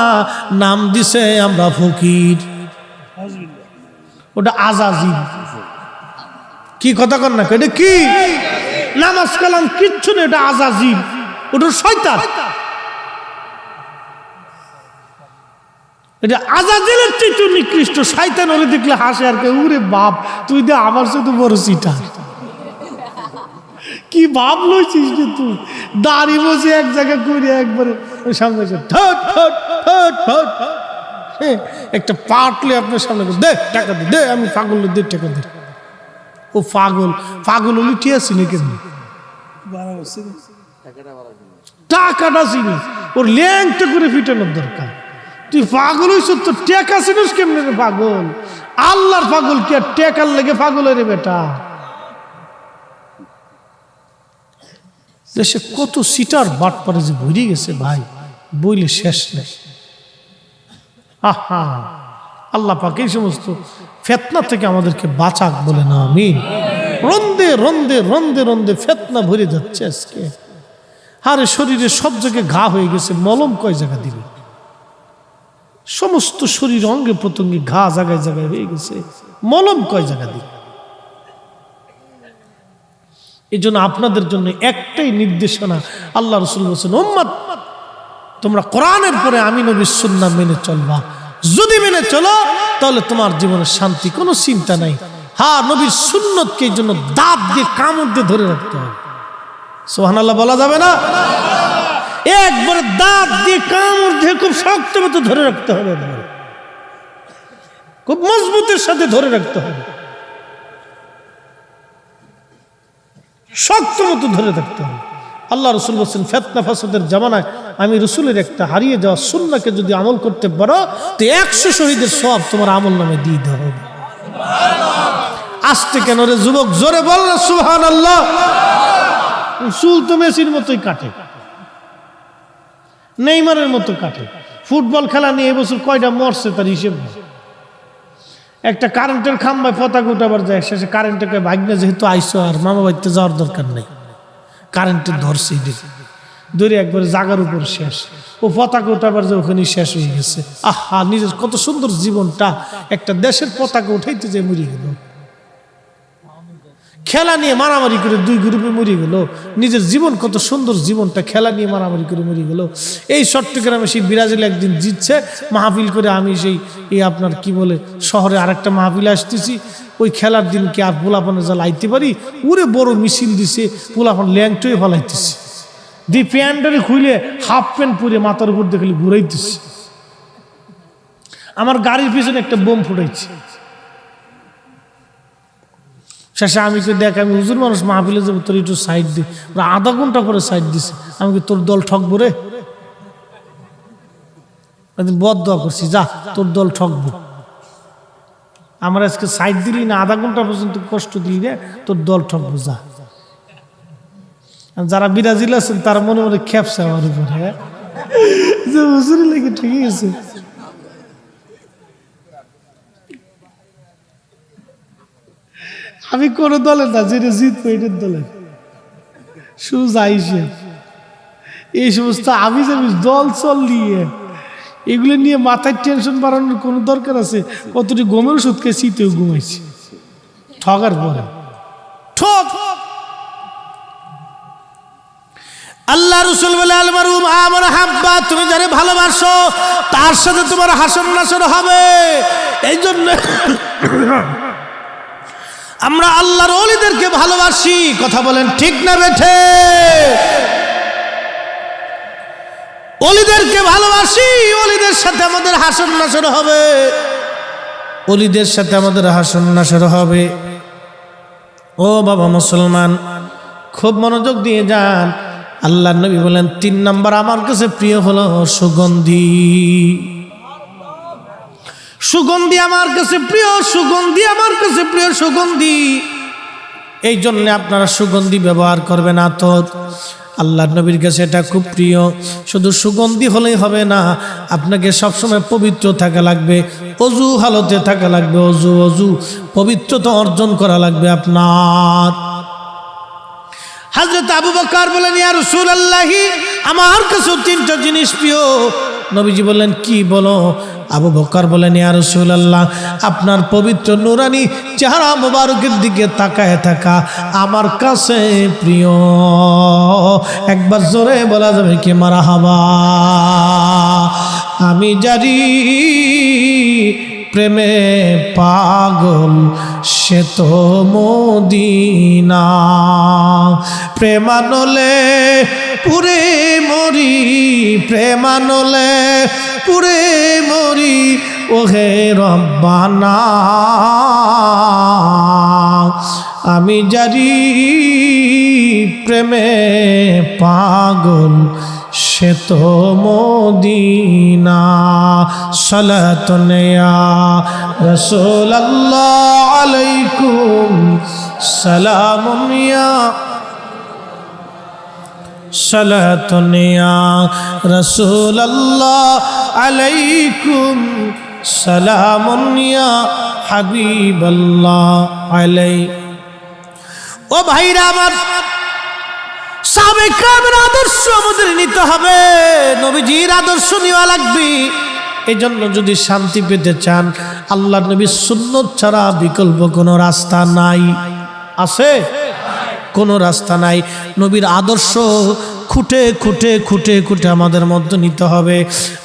নাম দিছে আমরা ফকির। ওটা আজাজিল। কি কথা কর না? এটা কি? নামাজ কালাম কিচ্ছু না, এটা আজাজিল, ওটা শয়তান। এটা আজাজিলের চেয়ে নিকৃষ্ট। শয়তান ওরে দেখলে হাসে আর কে, উরে বাপ তুই দে আমার শুধু বড় সিটার। কি ভাব লইছিস যে তুই? দাড়ি বসে এক জায়গায় করে একবারে সামনে একটা পাটলে আপনার সামনে দে টাকা দে, আমি পাগল, দে টাকা দে। ও পাগল, পাগল হলে ঠিক আছে না? কেন টাকাটা চিনি, ওর ল্যাংটা করে ফিটানোর দরকার। তুই পাগল হইছ, তো টেকা চিনিস কেমনে রে পাগল? আল্লাহর পাগল কি আর টেকার লেগে পাগল রে বেটা? দেশে কত সিটার বাট পারে যে ভরে গেছে ভাই, বইলে শেষ নেই। আহা, আল্লাহ পাক এই সমস্ত ফিতনা থেকে আমাদেরকে বাঁচাক বলে না আমিন। রন্দে রন্দে রন্দে রন্দে ফিতনা ভরে যাচ্ছে আজকে। আরে শরীরে সব জায়গায় ঘা হয়ে গেছে, মলম কয় জায়গা দিবে? সমস্ত শরীর অঙ্গে প্রত্যঙ্গে ঘা জায়গায় জায়গায় হয়ে গেছে, মলম কয় জায়গা দিবে? এই জন্য আপনাদের জন্য একটাই নির্দেশনা, আল্লাহ রাসূল বলেছেন, উম্মত তোমরা কোরআনের পরে আমি নবীর সুন্নাহ মেনে চলবা। যদি মেনে চলো তাহলে তোমার জীবনে শান্তি, কোনো চিন্তা নাই। হ্যাঁ, নবীর সুন্নতকে এই জন্য দাঁত দিয়ে কামড় দিয়ে ধরে রাখতে হবে। সুবহানাল্লাহ বলা যাবে না? একবারে দাঁত দিয়ে কামড় দিয়ে খুব শক্ত মতো ধরে রাখতে হবে, খুব মজবুতের সাথে ধরে রাখতে হবে, শক্ত মতো ধরে থাকতে হবে। আল্লাহ রাসূল বলেছেন, ফিতনা ফাসাদের জামানায় আমি রাসূলের একটা হারিয়ে যাওয়া সুন্নাহকে যদি আমল করতে পারো তো 100 শহীদের সওয়াব তোমার আমল নামে দিয়ে দেওয়া হবে। আসতে কেন রে যুবক, জোরে বল না সুবহানাল্লাহ। চুল তো মেসির মতোই কাটে, নেইমারের মতো কাটে। ফুটবল খেলা নিয়ে এবছর কয়টা মরছে তার হিসেব নেই। একটা কারেন্টের খাম্বায় পতাকা উঠাবার যায়, শেষে কারেন্টে ভাগ্নে যেহেতু আইসো আর মামা বাড়িতে যাওয়ার দরকার নেই, কারেন্টে ধরছে ধরে একবারে জাগার উপর শেষ। ও পতাকা উঠাবার যে ওখানে শেষ হয়ে গেছে। আহা, নিজের কত সুন্দর জীবনটা একটা দেশের পতাকা উঠাইতে যে মরে গেল। খেলা নিয়ে মারামারি করে 2 গ্রুপে মরে গেল। নিজের জীবন কত সুন্দর জীবনটা খেলা নিয়ে মারামারি করে মরে গেল। এই চট্টগ্রামে সেই ব্রাজিল একদিন জিতছে, মাহফিল করে আমি সেই আপনার কি বলে শহরে আরেকটা মাহফিল আসতেছি। ওই খেলার দিন কি আর পোলাপানে যা লাইতে পারি, ওরে বড় মিছিল দিছে, পোলাপান ল্যাংটোয়ে ফলাইতেছে, দিয়ে প্যান্টটারে খুলে হাফ প্যান্ট পরে মাথার উপর দেখলে ঘুরাইতেছে। আমার গাড়ির পিছনে একটা বোম ফুটাইছে। শেষে আমি দেখ, আমি হুজুর মানুষ, মাহফিলে যাবো, তোর একটু সাইড দি। আধা ঘন্টা করে সাইড দিছে। আমি কি তোর দল ঠকবো রে? বদদোয়া করছি, যা তোর দল ঠকবো। আমার আজকে সাইড দিলি না, আধা ঘন্টা পর্যন্ত কষ্ট দিলি রে, তোর দল ঠকবো, যা। যারা ব্রাজিল আছেন তারা মনে মনে খেপছে আমার উপরে। যে হুজুরি লেগে ঠিকই আছে। আমি কোন দলে না, যেটা জিতবো এটার দলে শুধু যাইছে। এই সমস্ত আমি দল চল নিয়ে এগুলো নিয়ে মাথায় টেনশন বাড়ানোর কোনো দরকার আছে? কতটি গমের ওষুধ খেয়ে শীতেও ঘুমাইছি ঠগার পরে। ঠক আল্লাহ রাসূল বলে আল মারু আমার হাব্বা, তুমি যারে ভালোবাসো তার সাথে তোমার হাসর নাসর হবে। এই জন্য আমরা আল্লাহর ওলিদেরকে ভালোবাসি। কথা বলেন ঠিক না বেঠে? ওলিদেরকে ভালোবাসি, ওলিদের সাথে আমাদের হাসর নাসর হবে, ওলিদের সাথে আমাদের হাসর নাসর হবে। ও বাবা মুসলমান, খুব মনোযোগ দিয়ে যান। আল্লাহ নবী বলেন 3 নাম্বার আমার কাছে প্রিয় হলো সুগন্ধি। সুগন্ধি আমার কাছে প্রিয়, সুগন্ধি আমার কাছে প্রিয়, সুগন্ধি। এই জন্য আপনারা সুগন্ধি ব্যবহার করবেন। আতর আল্লাহ নবীর কাছে এটা খুব প্রিয়। শুধু সুগন্ধি হলেই হবে না, আপনাকে সবসময় পবিত্র থাকা লাগবে, অজু হালতে থাকা লাগবে, অজু পবিত্রতা অর্জন করা লাগবে আপনার। হযরত আবু বকর বলেন ইয়া রাসূলুল্লাহ, আমার কাছে 3টা জিনিস প্রিয়। নবীজি বললেন কি বলো? আবু বকর বলেন ইয়া রাসূলুল্লাহ, আপনার পবিত্র নূরানি চেহারা মোবারকের দিকে তাকায় থাকা আমার কাছে প্রিয়। একবার জোরে বলা যাবে কি মারহাবা? আমি জানি প্রেমে পাগল সে তো মদিনা, প্রেমানলে পুরে মরি, প্রেমানলে পুরে মরি, ওহে রব্বানা। আমি জানি প্রেমে পাগল সে তো মদিনা। সালাতুন ইয়া রাসূলুল্লাহ আলাইকুম সালামুন ইয়া, সালাতুন ইয়া রাসূলুল্লাহ আলাইকুম সালামুন ইয়া হাবিবাল্লাহ আলাই। ও ভাইরা আমার, সাহাবায়ে কেরামের আদর্শ আমাদের নিতে হবে, নবীজির আদর্শ নেওয়া লাগবে। এই জন্য যদি শান্তি পেতে চান, আল্লাহর নবীর সুন্নত ছাড়া বিকল্প কোনো রাস্তা নাই। আছে? কোনো রাস্তা নাই। নবীর আদর্শ খুঁটে খুঁটে খুঁটে খুঁটে আমাদের মধ্যে নিতে হবে।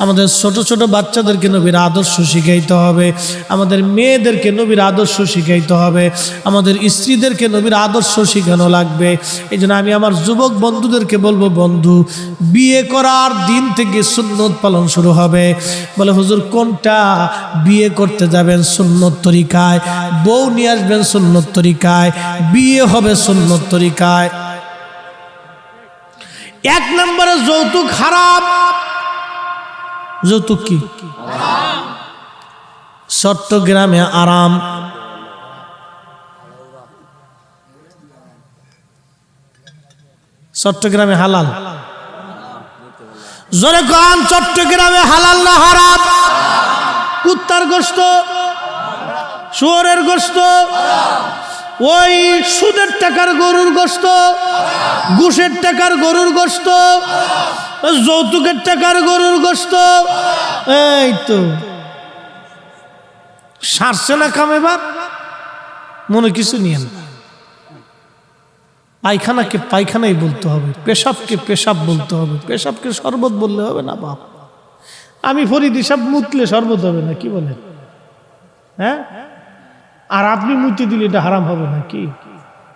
আমাদের ছোট ছোট বাচ্চাদেরকে নবীর আদর্শ শিখাইতে হবে, আমাদের মেয়েদেরকে নবীর আদর্শ শিখাইতে হবে, আমাদের স্ত্রীদেরকে নবীর আদর্শ শিখানো লাগবে। এই জন্য আমি আমার যুবক বন্ধুদেরকে বলবো, বন্ধু বিয়ে করার দিন থেকে সুন্নত পালন শুরু হবে। বলে হুজুর কোনটা? বিয়ে করতে যাবেন সুন্নত তরিকায়, বউ নিয়ে আসবেন সুন্নত তরিকায়, বিয়ে হবে সুন্নত তরিকায়। 1 নম্বরে যৌতুক হারাম। যৌতুক কি? চট্টগ্রামে আরাম, চট্টগ্রামে হালাল। জোরে কোন চট্টগ্রামে হালাল না হারাম? কুত্তার গোশত, শুয়োরের গোশত, ওই সুদের টাকার গরুর গোশত, ঘুষের টাকার গরুর গোশত, যৌতুকের টাকার গরুর গোশত। এই তো সারছে না কাম। এবার মনে কিছু নিয়ে না। পায়খানাকে পায়খানাই বলতে হবে, পেশাবকে পেশাব বলতে হবে, পেশাবকে শরবত বললে হবে না বাপ। আমি ফরিদ হিসাব মুতলে শরবত হবে না, কি বলেন? হ্যাঁ, আর আপনি মুতে দিলে এটা হারাম হবে না? কি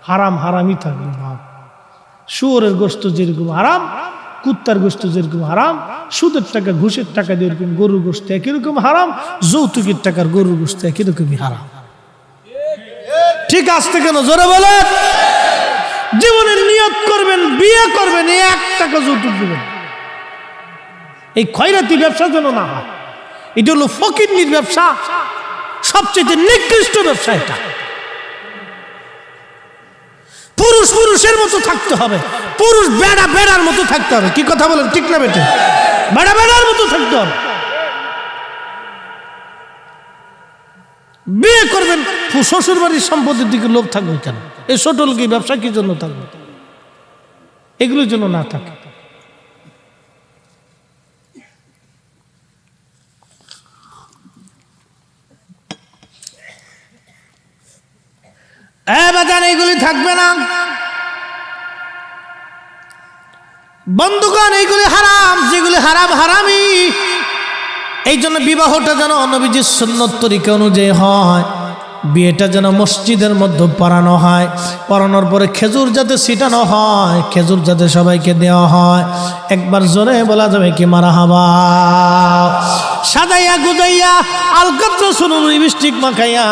হারাম হারামই থাকবে বাপ। শুয়োরের গোশত যেরকম হারাম, কুত্তার গোশত যেরকম হারাম, সুদের টাকা ঘুষের টাকা যেরকম গরুর গোশত একই রকম হারাম, যৌতুকের টাকার গরুর গোশত একই রকমই হারাম। ঠিক আসতে কেন জোরে বলেন? জীবনের নিয়ত করবেন, বিয়ে করবেন, 1 টাকা যৌতুক দিবেন। এই খয়রাতি ব্যবসা যেন না হয়। এটা হলো ফকিরনির ব্যবসা, সবচেয়ে নিকৃষ্ট ব্যবসা এটা। পুরুষ পুরুষের মতো থাকতে হবে, পুরুষ বেড়া বেড়ার মতো থাকতে হবে। কি কথা বলেন? ঠিক না বেটে? বেড়া বেড়ার মতো থাকতে হবে। বিয়ে করবেন, শ্বশুর বাড়ির সম্পত্তির দিকে লোভ থাকবে কেন? এই ছোটল কি ব্যবসা কি জন্য থাকবে? এগুলোর জন্য না থাকে। এইগুলি থাকবে না বন্ধুগণ, এইগুলি হারাম। যেগুলি হারাম হারামি। এই জন্য বিবাহটা যেন নবীজির সুন্নত তরিকা অনুযায়ী হয়। বিয়েটা যেন মসজিদের মধ্যে পড়ানো হয়। পড়ানোর পরে খেজুর যাতে ছিটানো হয়, খেজুর যাতে সবাইকে দেওয়া হয়। একবার জোরে বলা যাবে কি মারহাবা। সাজাইয়া গুজাইয়া আলকাত্র শুনুন লিপস্টিক মাখাইয়া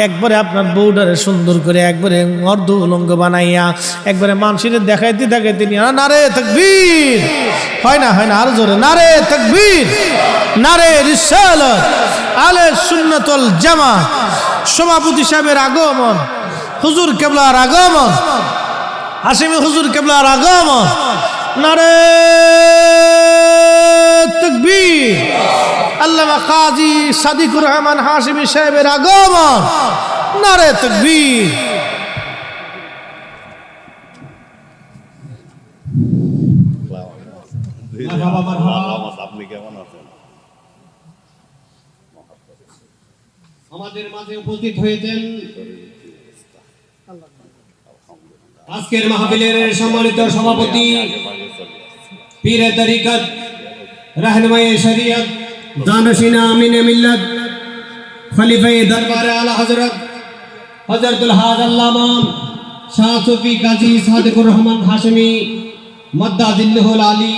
একবারে আপনার বউডারে সুন্দর করে একবারে অর্ধ উলঙ্গ বানাইয়া একবারে মানুষের দেখাইতে দেখাইতে নিয়ে নারে তাকবীর, হয় না আর জোরে নারে তাকবীর, নারে রিসালাত, আলে সুন্নাতুল জামাত। সভাপতি সাহেবের আগমন, হুজুর কেবলার আগমন, হাশিমি হুজুর কেবলার আগমন, নারে তাকবীর। আল্লামা কাজী সাদিকুর রহমান হাশিমি সাহেবের আগমন, নারে তাকবীর। আপনি কেমন আছেন? আমাদের মাঝে উপস্থিত হয়েছেন আজকের মাহফিলের সম্মানিত সভাপতি, পীরে তরিকত, রাহনুমায়ে শরীয়ত, জানশিনা আমিনে মিল্লাত, খলিফায়ে দরবারে আলা হযরত হযরতুল হাজ আল্লামা শাহ সুফি কাজী সাদিকুর রহমান হাশিমি মাদ্দাজিল্লাহুল আলী,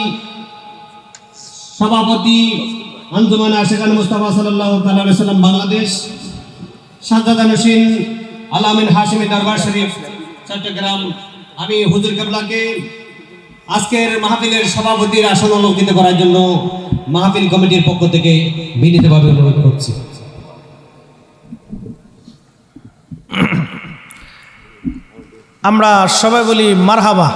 সভাপতি আঞ্জুমান আশিকান মুস্তাফা সাল্লাল্লাহু তাআলা আলাইহি সাল্লাম বাংলাদেশ, শাহজাদা নসীন আলামিন হাশিমি দরবার শরীফ চট্টগ্রাম। আমি হুজুর কেবলাকে আজকের মাহফিলের সভাপতির আসন অলঙ্কৃত করার জন্য মাহফিল কমিটির পক্ষ থেকে বিনীতভাবে অনুরোধ করছি। আমরা সবাই বলি মারহাবা।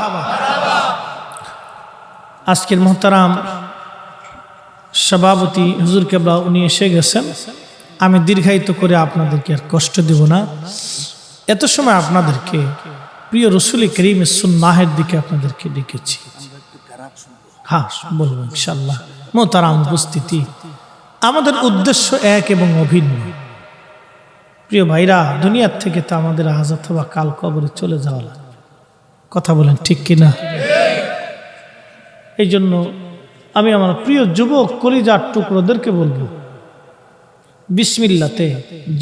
আজকের মোহতারাম সভাপতি হুজুর কেবলা উনি এসে গেছেন। আমি দীর্ঘায়িত করে আপনাদেরকে আর কষ্ট দেব না। এত সময় আপনাদেরকে প্রিয় রসুল করিম সুন্নাহের দিকে আপনাদেরকে ডেকেছি। হ্যাঁ বলবো ইনশাআল্লাহ। মোহতারাম উপস্থিতি, আমাদের উদ্দেশ্য এক এবং অভিন্ন। প্রিয় ভাইরা, দুনিয়ার থেকে তো আমাদের আজ অথবা কাল কবরে চলে যাওয়া লাগবে। কথা বলেন ঠিক কিনা? এই জন্য আমি আমার প্রিয় যুবক কলিজার টুকরোদেরকে বলবো, বিসমিল্লাতে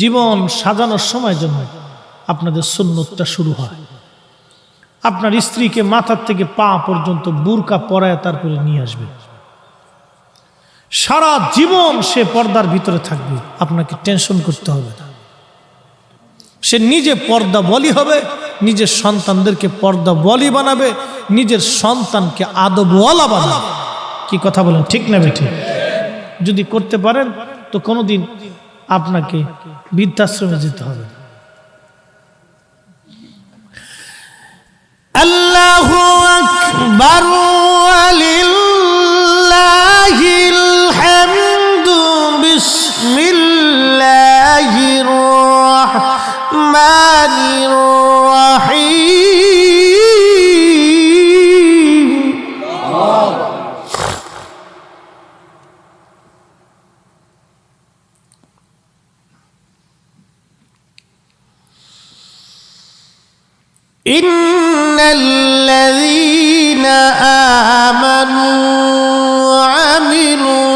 জীবন সাজানোর সময় জন্য আপনাদের সুন্নতটা শুরু হয়। আপনার স্ত্রীকে মাথার থেকে পা পর্যন্ত বুরকা পরায় তারপরে নিয়ে আসবে। সারা জীবন সে পর্দার ভিতরে থাকবে, আপনাকে টেনশন করতে হবে না। সে নিজে পর্দা বলি হবে, নিজের সন্তানদেরকে পর্দা বলি বানাবে, নিজের সন্তানকে আদবওয়ালা বানাবে। কি কথা বলেন ঠিক না বেঠিক? যদি করতে পারেন তো কোনোদিন আপনাকে বৃদ্ধাশ্রমে যেতে হবে। আল্লাহু আকবার ওয়ালিল্লাহিল হামদু বিসমিল্লাহির রাহমানির রাহিম। إن الذين آمنوا وعملوا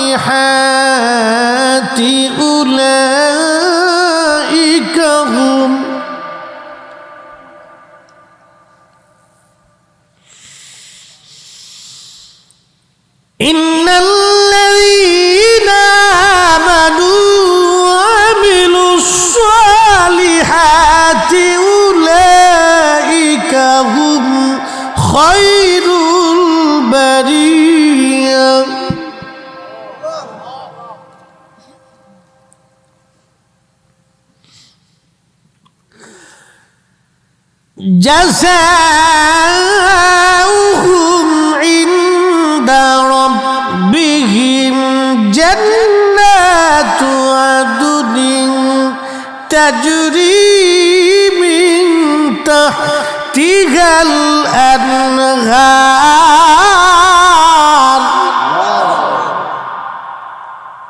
الصالحات أولئك هم إن الذين آمنوا وعملوا الصالحات أولئك هم خير البرية جزاؤهم عند تجري من تحتها الأنهار